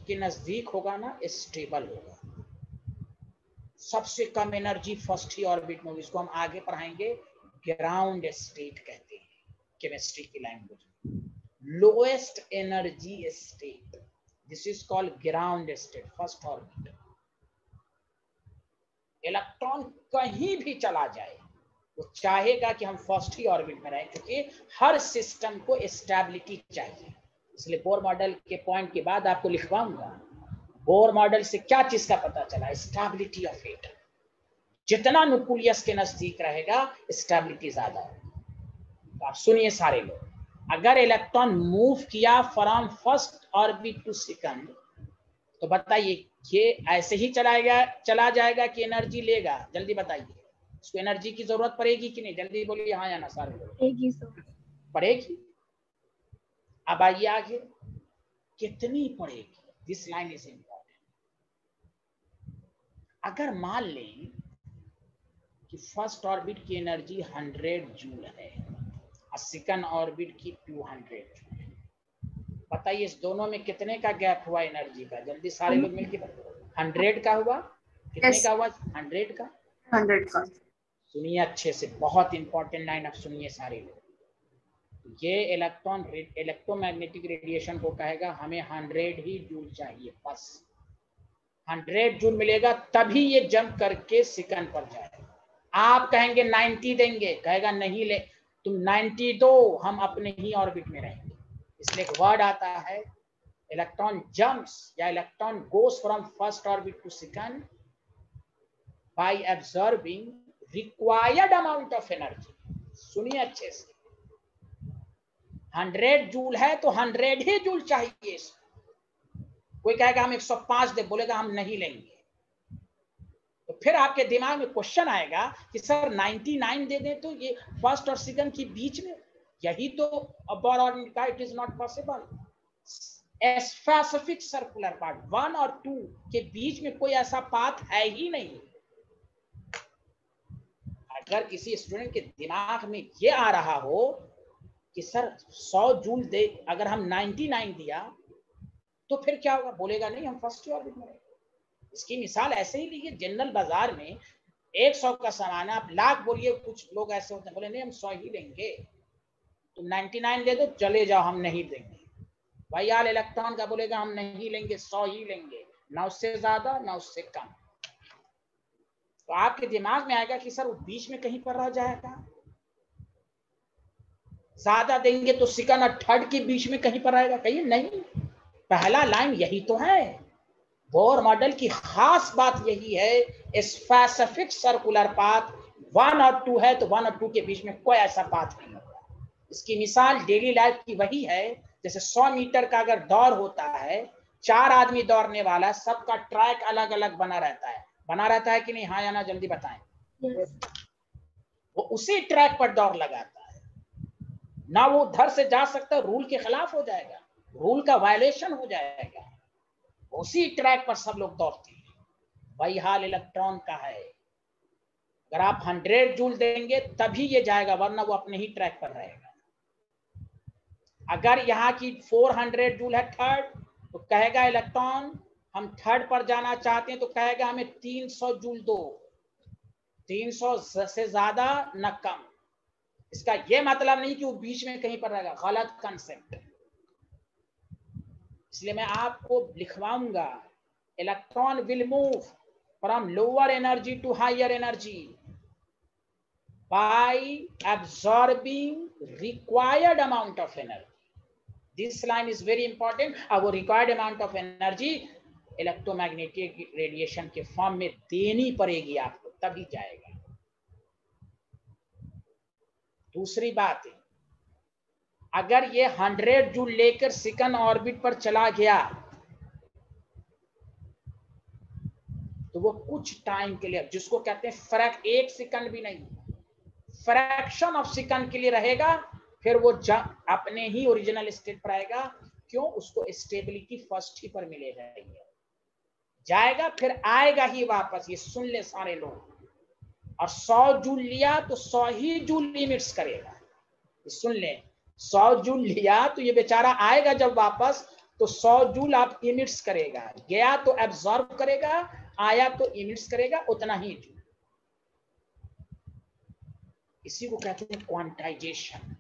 के नजदीक होगा ना, स्टेबल होगा। सबसे कम एनर्जी फर्स्ट ही ऑर्बिट में होगी। इसको हम आगे पढ़ाएंगे, ग्राउंड स्टेट कहते हैं केमिस्ट्री की लैंग्वेज में। Lowest energy state, this is called ground state, first orbit. Electron कहीं भी चला जाए वो चाहेगा कि हम फर्स्ट ही ऑर्बिट में रहें, क्योंकि हर सिस्टम को स्टेबिलिटी चाहिए। इसलिए बोर मॉडल के पॉइंट के बाद आपको लिखवाऊंगा, बोर मॉडल से क्या चीज का पता चला? Stability of atom. जितना न्यूक्लियस के नजदीक रहेगा स्टेबिलिटी ज्यादा होगी। आप सुनिए सारे लोग, अगर इलेक्ट्रॉन मूव किया from first orbit to second, तो बताइए ये ऐसे ही चला जाएगा कि एनर्जी लेगा? जल्दी बताइए। इसको एनर्जी की जरूरत पड़ेगी कि नहीं? जल्दी बोलिए हाँ या ना सारे लोग। पड़ेगी। अब आइए आगे, कितनी पड़ेगी? This line is important. अगर मान लें कि फर्स्ट ऑर्बिट की एनर्जी 100 जूल है और सेकंड ऑर्बिट की 200 जूल है, बताइए इस दोनों में कितने का गैप हुआ एनर्जी का? जल्दी सारे लोग मिलकर बताओ। 100 का हुआ। कितने का हुआ? 100 का। 100 का। सुनिए अच्छे से, बहुत इंपॉर्टेंट लाइन। अब सुनिए सारे लोग, ये इलेक्ट्रॉन इलेक्ट्रोमैग्नेटिक रेडिएशन को कहेगा हमें 100 ही जूल चाहिए, बस 100 जूल मिलेगा तभी ये जंप करके सेकंड पर जाएगा। आप कहेंगे 90 देंगे, कहेगा नहीं ले तुम 90 दो, हम अपने ही ऑर्बिट में रहेंगे। इसलिए एक वर्ड आता है इलेक्ट्रॉन जंप्स या electron goes from first orbit to second by absorbing required amount of energy. सुनिए अच्छे से, 100 जूल है तो 100 ही जूल चाहिए। कोई कहेगा हम 105 दे, बोलेगा हम नहीं लेंगे, तो फिर आपके दिमाग में क्वेश्चन आएगा कि सर 99 दे दें तो ये फर्स्ट और सेकंड के बीच में, यही तो अबॉर्ड का it is not possible. Specific circular path 1 और 2 के बीच में कोई ऐसा पाथ है ही नहीं। अगर किसी स्टूडेंट के दिमाग में ये आ रहा हो कि सर 100 जूल दे, अगर हम 99 दिया तो फिर क्या होगा, बोलेगा नहीं हम फर्स्ट ऑर्बिट में। इसकी मिसाल ऐसे ही लीजिए, जनरल बाजार में 100 का सामान है, आप लाख बोलिए, कुछ लोग ऐसे होते हैं बोले नहीं हम 100 ही लेंगे, तुम 99 दे दो चले जाओ हम नहीं देंगे। भाई यार इलेक्ट्रॉन का बोलेगा हम नहीं लेंगे, 100 ही लेंगे, ना उससे ज्यादा ना उससे कम। तो आपके दिमाग में आएगा कि सर वो बीच में कहीं पर रह जाएगा, ज्यादा देंगे तो सेकंड और थर्ड के बीच में कहीं पर आएगा, कहिए नहीं, पहला लाइन यही तो है। बोर मॉडल की खास बात यही है, स्पेसिफिक सर्कुलर पाथ 1 और 2 है तो 1 और 2 के बीच में कोई ऐसा पाथ नहीं होगा। इसकी मिसाल डेली लाइफ की वही है, जैसे 100 मीटर का अगर दौड़ होता है, 4 आदमी दौड़ने वाला, सबका ट्रैक अलग अलग बना रहता है कि नहीं, हाँ या ना जल्दी बताएं। वो उसी ट्रैक पर दौड़ लगाता है ना, वो उधर से जा सकता, रूल के खिलाफ हो जाएगा, रूल का वायलेशन हो जाएगा, उसी ट्रैक पर सब लोग दौड़ते हैं। वही हाल इलेक्ट्रॉन का है, अगर आप 100 जूल देंगे तभी ये जाएगा, वरना वो अपने ही ट्रैक पर रहेगा। अगर यहाँ की 400 जूल है थर्ड, तो कहेगा इलेक्ट्रॉन हम थर्ड पर जाना चाहते हैं, तो कहेगा हमें 300 जूल दो, 300 से ज्यादा न कम। इसका ये मतलब नहीं कि वो बीच में कहीं पर रहेगा, गलत कंसेप्ट। इसलिए मैं आपको लिखवाऊंगा, electron will move from lower energy to higher energy by absorbing required amount of energy. This line is very important. अब required amount of energy electromagnetic radiation के फॉर्म में देनी पड़ेगी आपको, तभी जाएगा। दूसरी बात है, अगर ये 100 जूल लेकर सेकंड ऑर्बिट पर चला गया तो वो कुछ टाइम के लिए, जिसको कहते हैं 1 सेकंड भी नहीं, फ्रैक्शन ऑफ सेकंड के लिए रहेगा, फिर वो अपने ही ओरिजिनल स्टेट पर आएगा। क्यों? उसको स्टेबिलिटी फर्स्ट ही पर मिलेगा, जाएगा फिर आएगा ही वापस। ये सुन ले सारे लोग। और 100 जूल लिया तो 100 ही जूल इमिट्स करेगा। सुन ले, 100 जूल लिया तो ये बेचारा आएगा जब वापस तो 100 जूल आप इमिट्स करेगा, गया तो एब्जॉर्ब करेगा, आया तो इमिट्स करेगा, उतना ही जूल। इसी को कहते हैं क्वांटाइजेशन,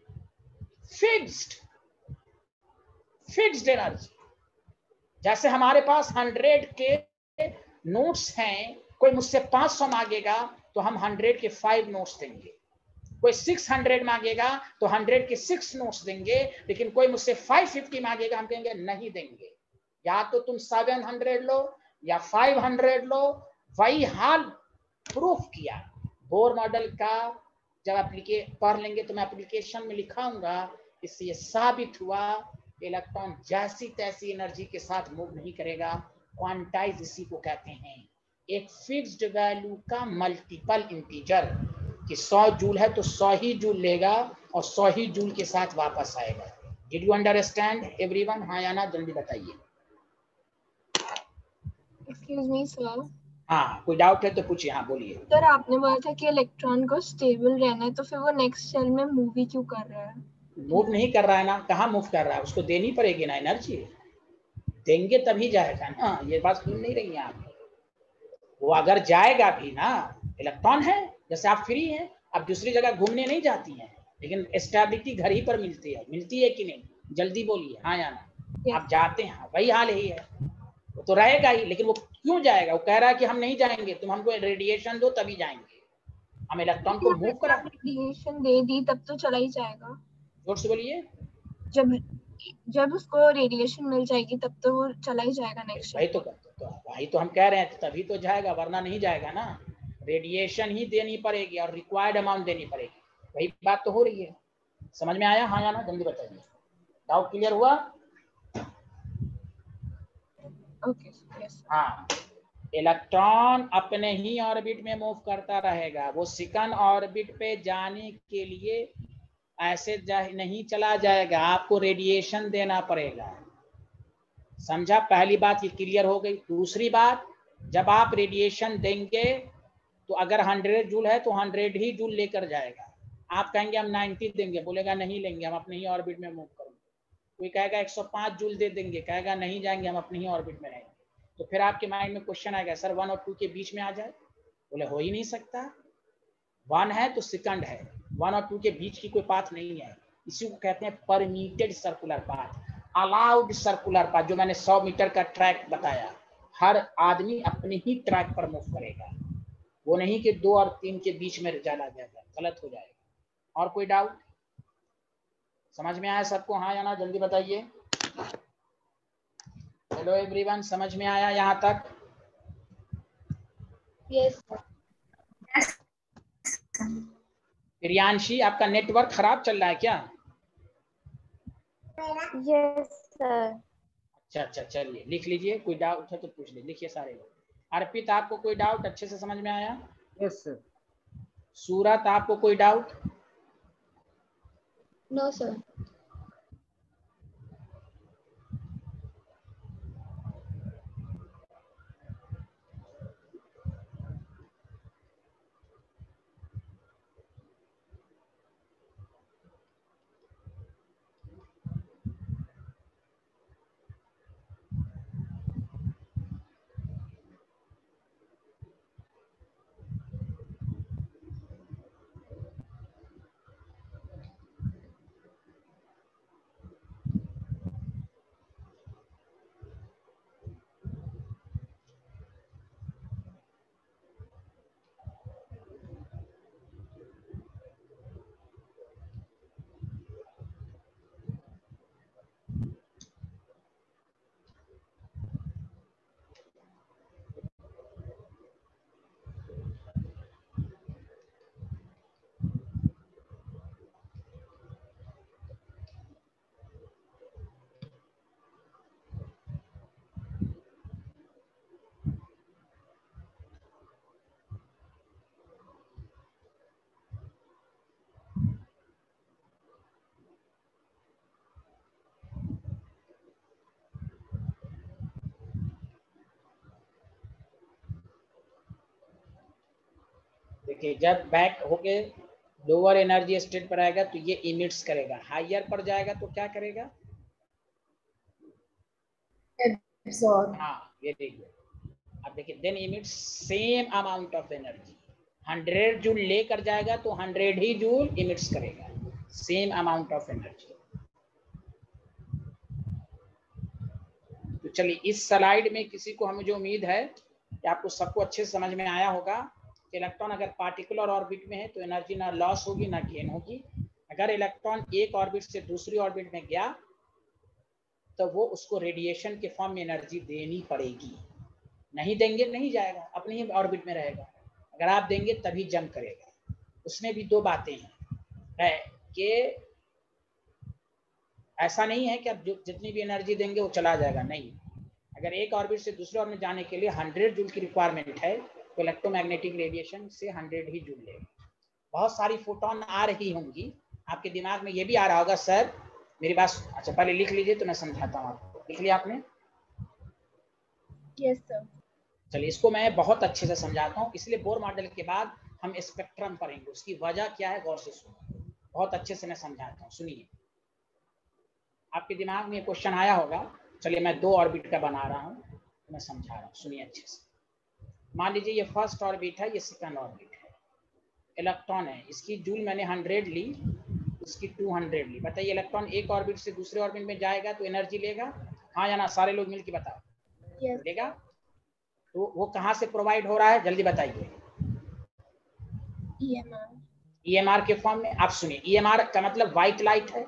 फिक्स्ड एनर्जी। जैसे हमारे पास 100 के नोट्स हैं, कोई मुझसे 500 मांगेगा तो हम 100 के 5 नोट्स देंगे, कोई 600 मांगेगा तो 100 के 6 नोट्स देंगे, लेकिन कोई मुझसे 550 मांगेगा हम कहेंगे नहीं देंगे, या तो तुम 700 लो या 500 लो। वही हाल प्रूफ किया बोर मॉडल का। जब पढ़ लेंगे तो मैं एप्लीकेशन में लिखाऊंगा। इससे ये साबित हुआ इलेक्ट्रॉन जैसी तैसी एनर्जी के साथ मूव नहीं करेगा। क्वांटाइज इसी को कहते हैं, एक फिक्स्ड वैल्यू का मल्टीपल इंटीजर, कि 100 जूल है तो 100 ही जूल लेगा और 100 ही जूल के साथ वापस आएगा। Did you understand everyone? हाँ या ना जल्दी बताइए। Excuse me sir. हाँ, कोई डाउट है तो पूछिए। हाँ बोलिए। सर आपने बोला था कि इलेक्ट्रॉन को स्टेबल रहना है, तो फिर वो नेक्स्ट सेल में मूव ही क्यों कर रहा है? मूव नहीं कर रहा है ना, कहाँ मूव कर रहा है, उसको देनी पड़ेगी ना एनर्जी, देंगे तभी जाएगा ना। ये बात सुन नहीं रही हैं आप। वो अगर जाएगा भी ना, इलेक्ट्रॉन है, जैसे आप फ्री हैं, आप दूसरी जगह घूमने नहीं जाती हैं, लेकिन स्टेबिलिटी घर ही पर मिलती है कि नहीं? जल्दी बोलिए हाँ या ना। आप जाते हैं, वही हाल यही है। वो तो रहेगा ही, लेकिन वो क्यों जाएगा? वो कह रहा है कि हम नहीं जाएंगे, तुम हमको रेडिएशन दो तभी जाएंगे। हम इलेक्ट्रॉन को मूव करा, रेडिएशन दे दी तब तो चला ही जाएगा। जोर से बोलिए। जब उसको रेडिएशन मिल जाएगी तब तो वो चला ही जाएगा नेक्स्ट। वही तो हम कह रहे हैं, तभी तो जाएगा, वरना नहीं जाएगा ना। रेडिएशन ही देनी पड़ेगी और रिक्वायर्ड अमाउंट देनी पड़ेगी, वही बात तो हो रही है। समझ में आया? हाँ या ना, जल्दी बताइए। डाउट क्लियर हुआ? Okay yes. हाँ, इलेक्ट्रॉन अपने ही ऑर्बिट में मूव करता रहेगा, वो सेकंड ऑर्बिट पे जाने के लिए ऐसे नहीं चला जाएगा, आपको रेडिएशन देना पड़ेगा। समझा? पहली बात ये क्लियर हो गई। दूसरी बात, जब आप रेडिएशन देंगे तो अगर 100 जूल है तो 100 ही जूल लेकर जाएगा। आप कहेंगे हम 90 देंगे, बोलेगा नहीं लेंगे, हम अपने ही ऑर्बिट में मूव करेंगे। कोई कहेगा 105 जूल दे देंगे, कहेगा नहीं जाएंगे, हम अपने ही ऑर्बिट में रहेंगे। तो फिर आपके माइंड में क्वेश्चन आएगा, सर 1 और 2 के बीच में आ जाए? बोले हो ही नहीं सकता, 1 है तो सेकंड है, 1 और 2 के बीच की कोई पाथ नहीं है। इसी को कहते हैं permitted circular path, allowed circular path. जो मैंने 100 मीटर का ट्रैक बताया, हर आदमी अपने ही ट्रैक पर मूव करेगा, वो नहीं कि 2 और 3 के बीच में चला जाएगा, गलत हो जाएगा। और कोई डाउट? समझ में आया सबको? हाँ या ना, जल्दी बताइए। हेलो एवरीवन, समझ में आया यहाँ तक? यस। प्रियांशी, आपका नेटवर्क खराब चल रहा है क्या? Yes sir. अच्छा, चलिए लिख लीजिए, कोई डाउट है तो पूछ लीजिए, लिखिए सारे लोग। अर्पित, आपको कोई डाउट अच्छे से समझ में आया? Yes sir. सूरत, आपको कोई डाउट? No sir. देखिए, जब बैक होके लोअर एनर्जी स्टेट पर आएगा तो ये इमिट्स करेगा, हायर पर जाएगा तो क्या करेगा? हाँ, ये देखिए, अब देखिए, then emits same amount of energy. 100 joule लेकर जाएगा तो 100 ही जूल इमिट्स करेगा, सेम अमाउंट ऑफ एनर्जी। तो चलिए, इस स्लाइड में किसी को, हमें जो उम्मीद है कि आपको सबको अच्छे से समझ में आया होगा कि इलेक्ट्रॉन अगर पार्टिकुलर ऑर्बिट में है तो एनर्जी ना लॉस होगी ना गेन होगी। अगर इलेक्ट्रॉन एक ऑर्बिट से दूसरी ऑर्बिट में गया तो वो उसको रेडिएशन के फॉर्म में एनर्जी देनी पड़ेगी। नहीं देंगे नहीं जाएगा, अपने ही ऑर्बिट में रहेगा। अगर आप देंगे तभी जंप करेगा। उसमें भी 2 बातें हैं कि ऐसा नहीं है कि आप जितनी भी एनर्जी देंगे वो चला जाएगा, नहीं। अगर एक ऑर्बिट से दूसरे ऑर्बिट में जाने के लिए 100 जूल की रिक्वायरमेंट है तो इलेक्ट्रोमैग्नेटिक रेडिएशन से 100 ही जूल लेगा। बहुत सारी फोटोन आ रही होंगी, आपके दिमाग में ये भी आ रहा होगा, सर मेरी बात, अच्छा पहले लिख लीजिए तो मैं समझाता हूँ आपको। लिख लिया आपने? Yes sir. चलिए, इसको मैं बहुत अच्छे से समझाता हूँ, इसलिए बोर मॉडल के बाद हम स्पेक्ट्रम पढ़ेंगे, उसकी वजह क्या है गौर से सुनो, बहुत अच्छे से मैं समझाता हूँ। सुनिए, आपके दिमाग में क्वेश्चन आया होगा, चलिए मैं 2 ऑर्बिट का बना रहा हूँ तो मैं समझा रहा हूँ, सुनिए अच्छे से। मान लीजिए ये फर्स्ट ऑर्बिट है, ये सेकंड ऑर्बिट है, इलेक्ट्रॉन है, इसकी जूल मैंने 100 ली, इसकी 200 ली। बताइए, इलेक्ट्रॉन एक ऑर्बिट से दूसरे ऑर्बिट में जाएगा तो एनर्जी लेगा, हाँ या ना? सारे लोग मिलकर बताओ। यस। लेगा। तो वो कहाँ से प्रोवाइड हो रहा है, जल्दी बताइए। EMR के फॉर्म में। आप सुनिए, EMR का मतलब व्हाइट लाइट है।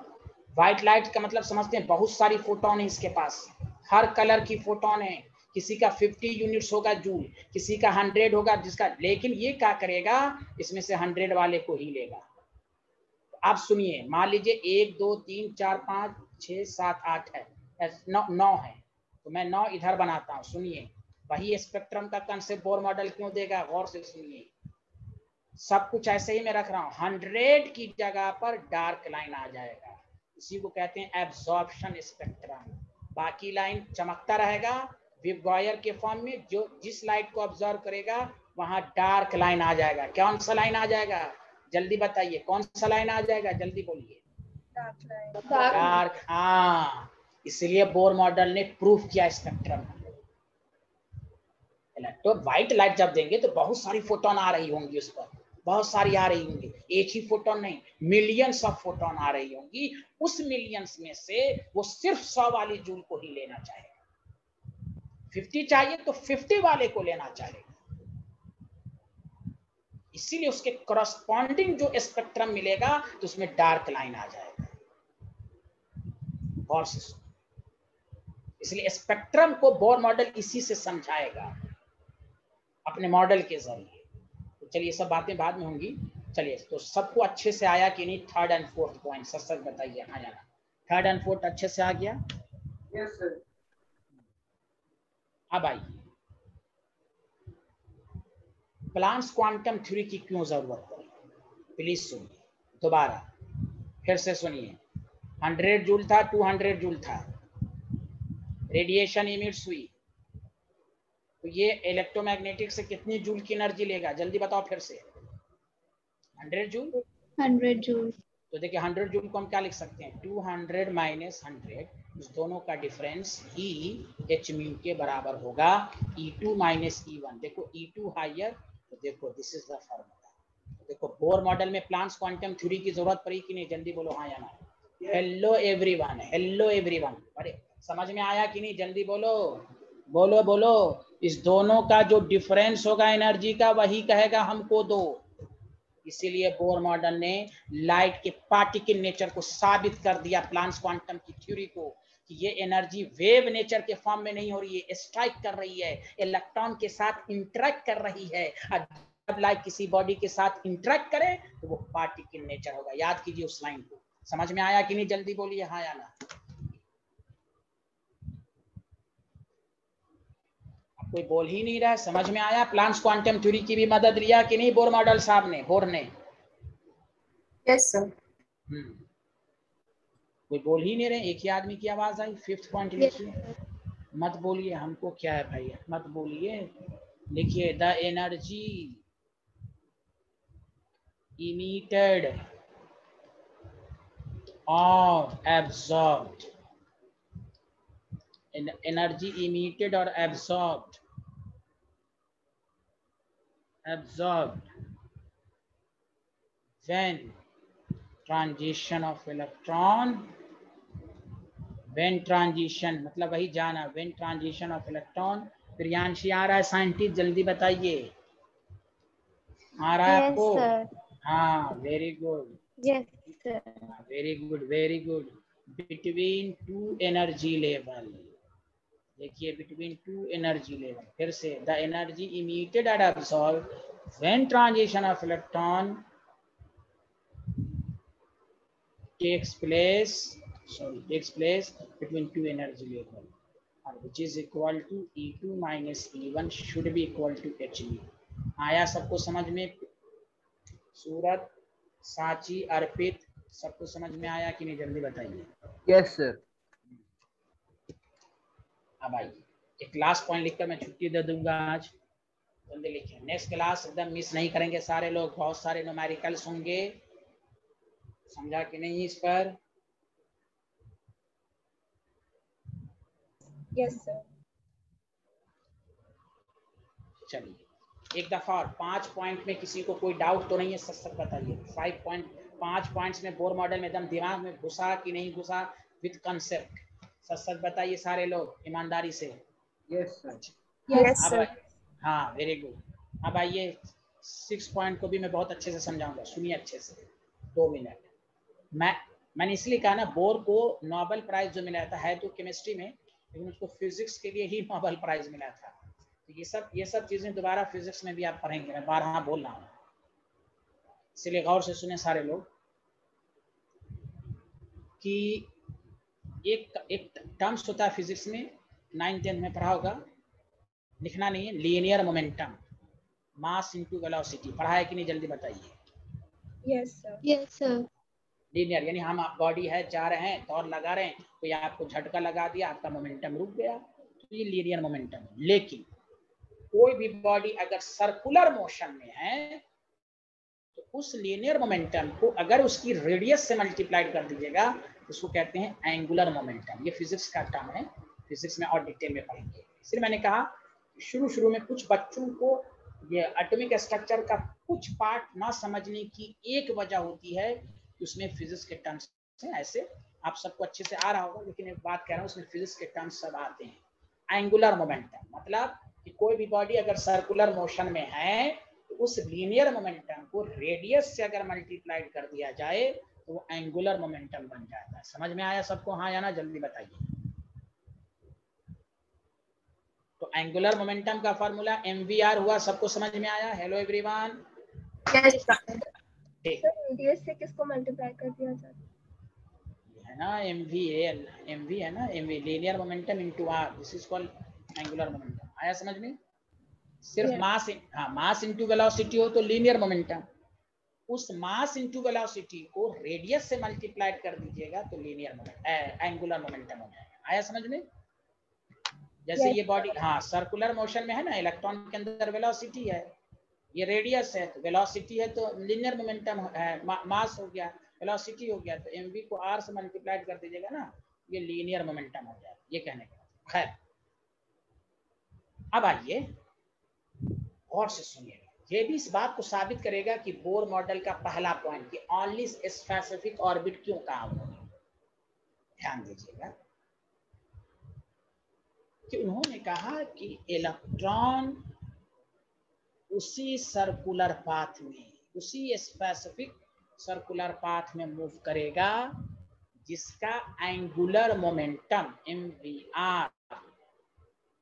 व्हाइट लाइट का मतलब समझते हैं, बहुत सारी फोटोन है इसके पास, हर कलर की फोटोन है। किसी का 50 यूनिट्स होगा जूल, किसी का 100 होगा, जिसका, लेकिन ये क्या करेगा, इसमें से 100 वाले को ही लेगा। आप सुनिए, मान लीजिए 1 2 3 4 5 6 7 8 है, 9 है, तो मैं 9 इधर बनाता हूँ। सुनिए, वही स्पेक्ट्रम का कंसेप्ट बोर मॉडल क्यों देगा, गौर से सुनिए। सब कुछ ऐसे ही मैं रख रहा हूँ, 100 की जगह पर डार्क लाइन आ जाएगा, इसी को कहते हैं एब्जॉर्प्शन स्पेक्ट्रम। बाकी लाइन चमकता रहेगा वेवगायर के फॉर्म में, जो जिस लाइट को ऑब्जर्व करेगा वहां डार्क लाइन आ जाएगा। कौन सा लाइन आ जाएगा, जल्दी बताइए, कौन सा लाइन आ जाएगा, जल्दी बोलिए। डार्क। हाँ, इसलिए बोर मॉडल ने प्रूफ किया स्पेक्ट्रम। तो व्हाइट लाइट जब देंगे तो बहुत सारी फोटोन आ रही होंगी उस पर, बहुत सारी आ रही होंगी, एक ही फोटोन नहीं, मिलियंस ऑफ फोटोन आ रही होंगी। उस मिलियंस में से वो सिर्फ 100 वाली जूल को ही लेना चाहेगा। 50 चाहिए तो 50 वाले को लेना चाहेगा। इसीलिए उसके करस्पॉन्डिंग जो स्पेक्ट्रम मिलेगा तो उसमें डार्क लाइन आ जाएगा। गौर से सुनो, इसलिए स्पेक्ट्रम को बोर मॉडल इसी से समझाएगा, अपने मॉडल के जरिए। तो चलिए, सब बातें बाद में होंगी। चलिए, तो सबको अच्छे से आया कि नहीं, 3rd and 4th point such सच बताइए। हाँ या ना, 3rd and 4th अच्छे से आ गया? Yes sir. अब आइए, प्लांक्स क्वांटम थ्योरी की क्यों जरूरत पड़ी, प्लीज सुनिए दोबारा, फिर से सुनिए। 100 जूल था, 200 जूल था, रेडिएशन इमिट्स हुई, तो ये इलेक्ट्रोमैग्नेटिक से कितनी जूल की एनर्जी लेगा, जल्दी बताओ फिर से। 100 जूल। 100 जूल। तो देखिए 100 जूल को हम क्या लिख सकते हैं, 200 माइनस 100, इस दोनों का डिफरेंस ही h म्यू के बराबर होगा E2 माइनस E1। देखो E2 हायर, तो देखो दिस इज द फार्मूला। देखो बोर मॉडल में प्लांक्स क्वांटम थ्योरी की जरूरत पड़ी कि नहीं, जल्दी बोलो हाँ या ना। हेलो एवरीवन, हेलो एवरीवन, अरे समझ में आया कि नहीं, जल्दी बोलो बोलो बोलो। इस दोनों का जो डिफरेंस होगा एनर्जी का, वही कहेगा हमको दो। इसीलिए बोर मॉडल ने लाइट के पार्टिकल नेचर को साबित कर दिया, प्लांक्स क्वांटम की थ्योरी को, कि ये एनर्जी वेव नेचर के फॉर्म में नहीं हो रही है, स्ट्राइक कर रही है, इलेक्ट्रॉन के साथ इंटरेक्ट कर रही है। जब लाइट किसी बॉडी के साथ इंटरेक्ट करे तो वो पार्टिकल नेचर होगा। याद कीजिए उस लाइन को। समझ में आया कि नहीं, जल्दी बोलिए हाँ या ना। कोई बोल ही नहीं रहा है, समझ में आया? प्लांक्स क्वांटम थ्योरी की भी मदद लिया कि नहीं बोर मॉडल साहब ने, बोर ने? Yes sir. कोई बोल ही नहीं रहे, एक ही आदमी की आवाज आई। 5th पॉइंट लिखिए, मत बोलिए, हमको क्या है भाई, मत बोलिए, लिखिए the energy emitted or absorbed, energy emitted or absorbed when transition of electron, when transition मतलब वही जाना, when transition of electron। Priyanshi आ रहा है साइंटिस्ट, जल्दी बताइए, आ रहा है आपको? हाँ, very good, Yes, sir. Very good very good. Between two energy level, देखिए बिटवीन टू एनर्जी लेवल, फिर से the energy emitted and absorb when transition of electron takes place between two energy level, which is equal to E2 minus E1 should be equal to Hν। आया सबको समझ में? सूरत, सांची, अर्पित, सबको समझ में आया कि नहीं, जल्दी बताइए। Yes sir. अब आइए, एक लास्ट पॉइंट लिखकर मैं छुट्टी दे दूंगा आज, जल्दी लिखिए। नेक्स्ट क्लास एकदम मिस नहीं करेंगे सारे लोग, बहुत सारे न्यूमेरिकल्स होंगे, समझा कि नहीं इस पर? Yes sir. चलिए एक दफा और 5 पॉइंट में किसी को कोई डाउट तो नहीं है, सच सच बताइए। 5 पॉइंट्स में बोर मॉडल में एकदम दिमाग में घुसा कि नहीं घुसा, विद कंसेप्ट, सच सच बताइए सारे लोग ईमानदारी से। Yes sir. Yes sir. हाँ वेरी गुड। अब आइए 6 पॉइंट को भी मैं बहुत अच्छे से समझाऊंगा, सुनिए अच्छे से, 2 मिनट। मैंने इसलिए कहा ना, बोर को नोबेल प्राइज जो मिला था है तो केमिस्ट्री में, लेकिन उसको फिजिक्स के लिए ही नोबेल प्राइज मिला था। तो ये सब चीजें दोबारा फिजिक्स में भी आप पढ़ेंगे, मैं 12 बोल रहा हूँ, इसलिए गौर से सुने सारे लोग कि एक टर्म्स होता है फिजिक्स में, 9th-10th में पढ़ा होगा, लिखना नहीं है, linear momentum, mass into velocity. पढ़ा है कि नहीं, जल्दी बताइए। Yes sir. Yes sir. Linear यानी हम बॉडी है, जा रहे हैं, दौड़ लगा रहे हैं, तो ये आपको झटका लगा दिया, आपका मोमेंटम रुक गया, तो ये लीनियर मोमेंटम है। लेकिन कोई भी बॉडी अगर सर्कुलर मोशन में है तो उस लीनियर मोमेंटम को अगर उसकी रेडियस से मल्टीप्लाइड कर दीजिएगा तो उसको कहते हैं एंगुलर मोमेंटम। ये फिजिक्स का टर्म है, फिजिक्स में और डिटेल में पढ़ेंगे। इसलिए मैंने कहा शुरू में कुछ बच्चों को ये एटॉमिक स्ट्रक्चर का कुछ पार्ट ना समझने की एक वजह होती है कि उसमें फिजिक्स के टर्म्स हैं। ऐसे आप सबको अच्छे से आ रहा होगा, लेकिन एक बात कह रहा हूँ, उसमें फिजिक्स के टर्म्स सब आते हैं। एंगुलर मोमेंटम मतलब कि कोई भी बॉडी अगर सर्कुलर मोशन में है तो उस लीनियर मोमेंटम को रेडियस से अगर मल्टीप्लाइड कर दिया जाए तो वो एंगुलर मोमेंटम बन जाता है। समझ में आया सबको? हाँ या ना, जल्दी बताइए। तो एंगुलर मोमेंटम का फार्मूला mvr हुआ, सबको समझ में आया? Hello everyone. Yes, sir. Sir radius से किसको मल्टीप्लाई कर दिया जाता है ना, mv है ना, mv linear momentum into r, this is called angular momentum. आया समझ में? सिर्फ मास, हाँ, मास इनटू वेलोसिटी हो तो लीनियर मोमेंटम, उस मास इनटू वेलोसिटी को रेडियस से मल्टीप्लाइड कर दीजिएगा तो लीनियर मोमेंटम, एंगुलर मोमेंटम हो जाएगा। आया समझ में? जैसे ये बॉडी, हाँ, सर्कुलर मोशन में है ना, इलेक्ट्रॉन के अंदर वेलोसिटी है, ये रेडियस है, तो वेलोसिटी है तो लीनियर मोमेंटम है, मास हो गया, वेलोसिटी हो गया, तो mv को r से मल्टीप्लाइड कर दीजिएगा ना, ये लीनियर मोमेंटम हो जाएगा। ये कहने का खैर, अब आइए और से सुनिएगा, ये भी इस बात को साबित करेगा कि बोर मॉडल का पहला पॉइंट कि ओनली स्पेसिफिक ऑर्बिट क्यों कहा उन्होंने। ध्यान दीजिएगा कि उन्होंने कहा कि इलेक्ट्रॉन उसी सर्कुलर पाथ में, उसी स्पेसिफिक सर्कुलर पाथ में मूव करेगा जिसका एंगुलर मोमेंटम mvr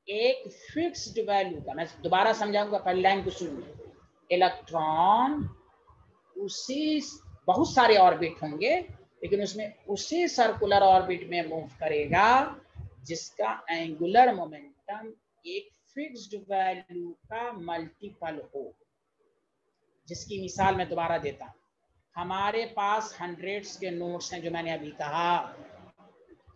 एक फिक्स्ड वैल्यू का, मैं दोबारा समझाऊंगा, पहली लाइन को सुनिए। इलेक्ट्रॉन उसी, बहुत सारे ऑर्बिट होंगे लेकिन उसमें उसी सर्कुलर ऑर्बिट में मूव करेगा जिसका एंगुलर मोमेंटम एक फिक्स्ड वैल्यू का मल्टीपल हो। जिसकी मिसाल मैं दोबारा देता हूं, हमारे पास हंड्रेड्स के नोट्स हैं, जो मैंने अभी कहा,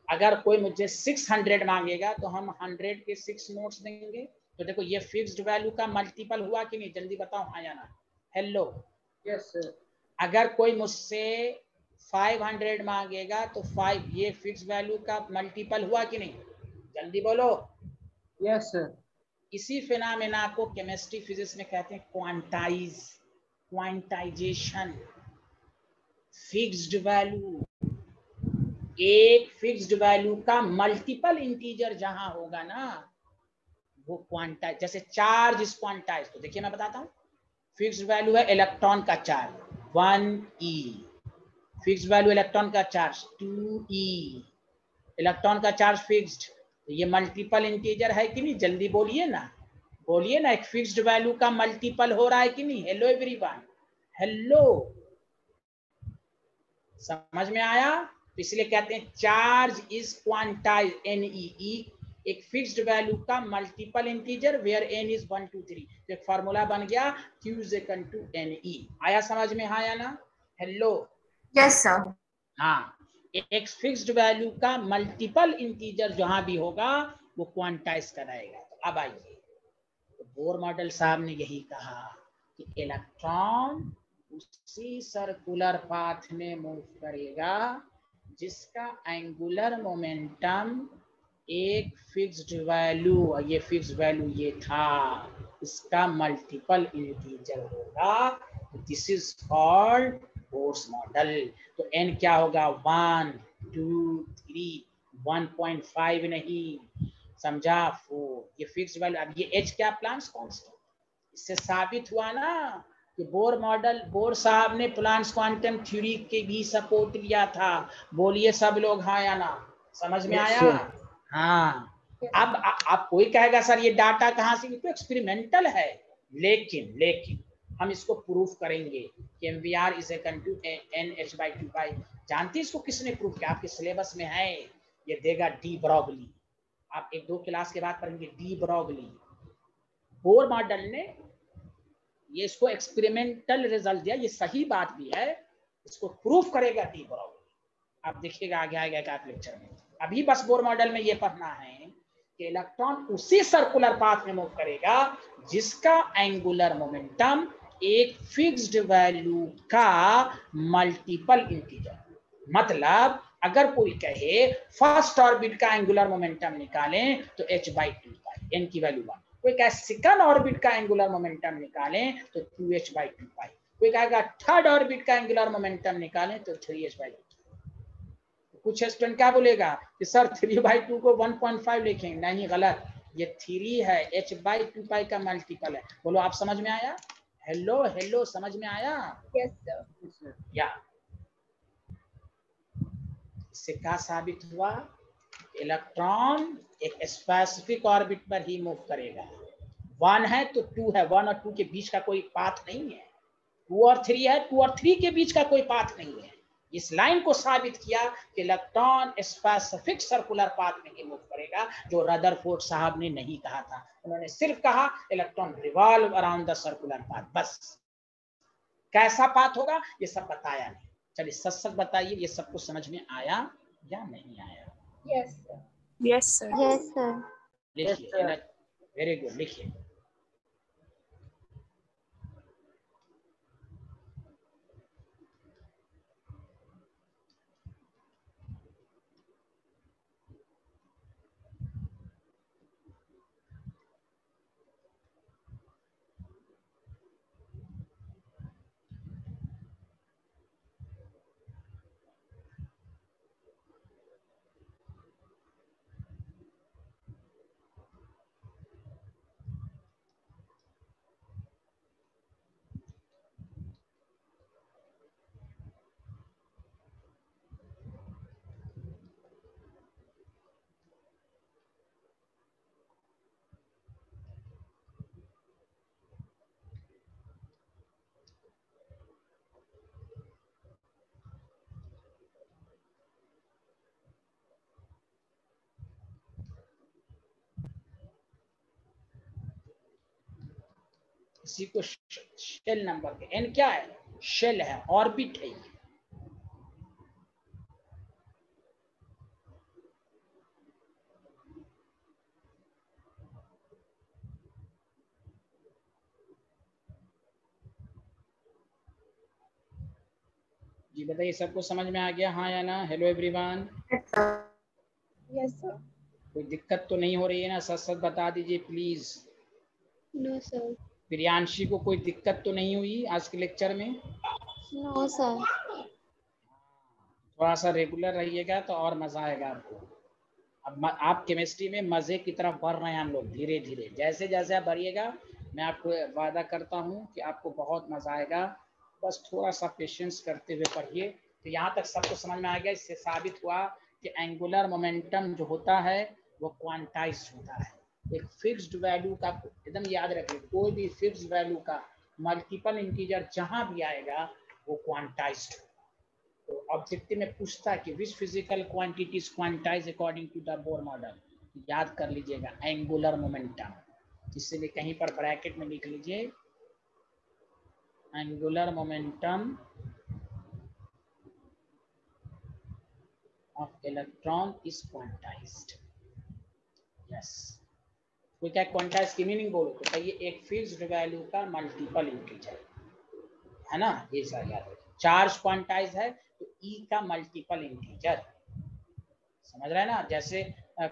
अगर कोई मुझे 600 मांगेगा तो हम 100 के 6 नोट्स देंगे। तो देखो ये फिक्स्ड वैल्यू का मल्टीपल हुआ कि नहीं, जल्दी बताओ हाँ या ना। Hello, yes sir. अगर कोई मुझसे 500 मांगेगा तो 5 ये फिक्स वैल्यू का मल्टीपल हुआ कि नहीं, जल्दी बोलो। Yes sir. इसी फिनोमेना को केमिस्ट्री फिजिक्स में कहते हैं क्वांटाइजेशन। फिक्स्ड वैल्यू, एक फिक्स्ड वैल्यू का मल्टीपल इंटीजर जहां होगा ना वो क्वांटाइज, जैसे चार्ज इज क्वांटाइज। तो देखिए मैं बताता हूं, फिक्स्ड वैल्यू है इलेक्ट्रॉन का charge 1e, fixed value electron का चार्ज 2e, इलेक्ट्रॉन का चार्ज फिक्स्ड, तो ये मल्टीपल इंटीजर है कि नहीं, जल्दी बोलिए ना, बोलिए ना, एक फिक्स्ड वैल्यू का मल्टीपल हो रहा है कि नहीं। हेलो एवरीवन, हेलो, समझ में आया? तो इसलिए कहते हैं चार्ज इज क्वांटाइज, NEE एक फिक्स्ड वैल्यू का multiple integer where n is 1 2 3। तो एक फार्मूला बन गया Q is equal to NE। आया समझ में हाँ या ना? Hello, Yes, sir. हाँ, एक फिक्स्ड वैल्यू का मल्टीपल इंटीजर जहां भी होगा वो क्वांटाइज कराएगा। तो अब आइए, तो बोर मॉडल साहब ने यही कहा कि इलेक्ट्रॉन उसी सर्कुलर पाथ में मूव करेगा जिसका एंगुलर मोमेंटम एक फिक्स्ड वैल्यू, ये फिक्स्ड वैल्यू ये था, इसका मल्टीपल इंटीजर होगा। This is called Bohr's model. तो n क्या होगा, 1 2 3, 1.5 नहीं, समझा, 4, ये फिक्स्ड वैल्यू। अब ये h क्या, प्लांक्स कांस्टेंट। इससे साबित हुआ ना कि बोर साहब ने प्लांट्स क्वांटम थ्योरी के भी सपोर्ट लिया था। बोलिए सब लोग हाँ या ना, समझ में आया? हाँ। अब कोई कहेगा सर ये डाटा कहाँ से, तो एक्सपेरिमेंटल है, लेकिन हम इसको प्रूफ करेंगे कि MVR is equal to NH/2 जानते इसको किसने प्रूफ किया? आपके सिलेबस में है, ये देगा डी ब्रॉगली। आप 1-2 क्लास के बाद पढ़ेंगे डी ब्रॉगली। बोर मॉडल ने ये इसको एक्सपेरिमेंटल रिजल्ट दिया, ये सही बात भी है, इसको प्रूफ करेगा डी ब्रॉगली। आप देखिएगा आगे आएगा एक लेक्चर में। अभी बस बोर मॉडल में ये पढ़ना है कि इलेक्ट्रॉन उसी सर्कुलर पाथ में मूव करेगा जिसका एंगुलर मोमेंटम एक फिक्स्ड वैल्यू का मल्टीपल इंटीजर। मतलब अगर कोई कहे फर्स्ट ऑर्बिट का एंगुलर मोमेंटम निकालें तो h/2 n की वैल्यू 1। कोई कहे सेकंड ऑर्बिट का एंगुलर मोमेंटम निकालें तो 2h/2। कोई कहेगा थर्ड ऑर्बिट का एंगुलर मोमेंटम निकालें तो 3h/2। कुछ स्टूडेंट क्या बोलेगा कि सर 3/2 को 1.5 लिखेंगे, नहीं गलत, ये 3 है, h/2 का मल्टीपल है। बोलो आप समझ में आया? हेलो समझ में आया? Yes sir. या इससे क्या साबित हुआ? इलेक्ट्रॉन एक स्पेसिफिक ऑर्बिट पर ही मूव करेगा। 1 है तो 2 है, 1 और 2 के बीच का कोई पाथ नहीं है। 2 और 3 है, 2 और 3 के बीच का कोई पाथ नहीं है। इस लाइन को साबित किया कि इलेक्ट्रॉन स्पेसिफिक सर्कुलर पाथ में ही मूव करेगा, जो रदरफोर्ड साहब ने नहीं कहा था। उन्होंने सिर्फ कहा electron revolve around the circular path, बस। कैसा पाथ होगा ये सब बताया नहीं। चलिए सच बताइए, ये सबको समझ में आया या नहीं आया? Yes sir. Yes, sir. Yes, sir. लिखिए, वेरी गुड, लिखिए। इसी को शेल नंबर के, एन क्या है? शेल है, ऑर्बिट है। जी बताइए, सबको समझ में आ गया हाँ या ना? Hello everyone. Yes sir. कोई दिक्कत तो नहीं हो रही है ना? सच सच बता दीजिए प्लीज। No sir. प्रियांशी को कोई दिक्कत तो नहीं हुई आज के लेक्चर में? No, sir. थोड़ा सा रेगुलर रहिएगा तो और मजा आएगा आपको। अब आप केमिस्ट्री में मजे की तरफ बढ़ रहे हैं हम लोग, धीरे धीरे। जैसे जैसे आप बढ़िएगा, मैं आपको वादा करता हूँ कि आपको बहुत मजा आएगा। बस थोड़ा सा पेशेंस करते हुए पढ़िए। तो यहाँ तक सबको समझ में आ गया। इससे साबित हुआ कि एंगुलर मोमेंटम जो होता है वो क्वांटाइज होता है। एक फिक्स्ड वैल्यू का, एकदम याद रखिए, कोई भी फिक्स्ड वैल्यू का मल्टीपल इंटीजर जहां भी आएगा वो क्वांटाइज्ड होगा। तो ऑब्जेक्टिव में पूछता है कि which physical quantity is quantized according to the Bohr model. याद कर लीजिएगा एंगुलर मोमेंटम, इसलिए कहीं पर ब्रैकेट में लिख लीजिए angular momentum of electron is quantized. Yes, कोई क्या क्वांटाइज की मीनिंग बोलो तो बताइए, एक फिक्स्ड वैल्यू का मल्टीपल इंटीजर है ना, ये सारा याद रखिए। चार्ज क्वांटाइज है तो ई का मल्टीपल इंटीजर, समझ रहे हैं ना? जैसे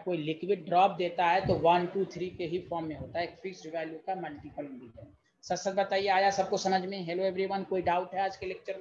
कोई लिक्विड ड्रॉप देता है तो 1 2 3 के ही फॉर्म में होता है, एक फिक्स्ड वैल्यू का मल्टीपल इंटीजर। सच सच बताइए, आया सबको समझ में? हेलो एवरीवन, कोई डाउट है आज के लेक्चर में?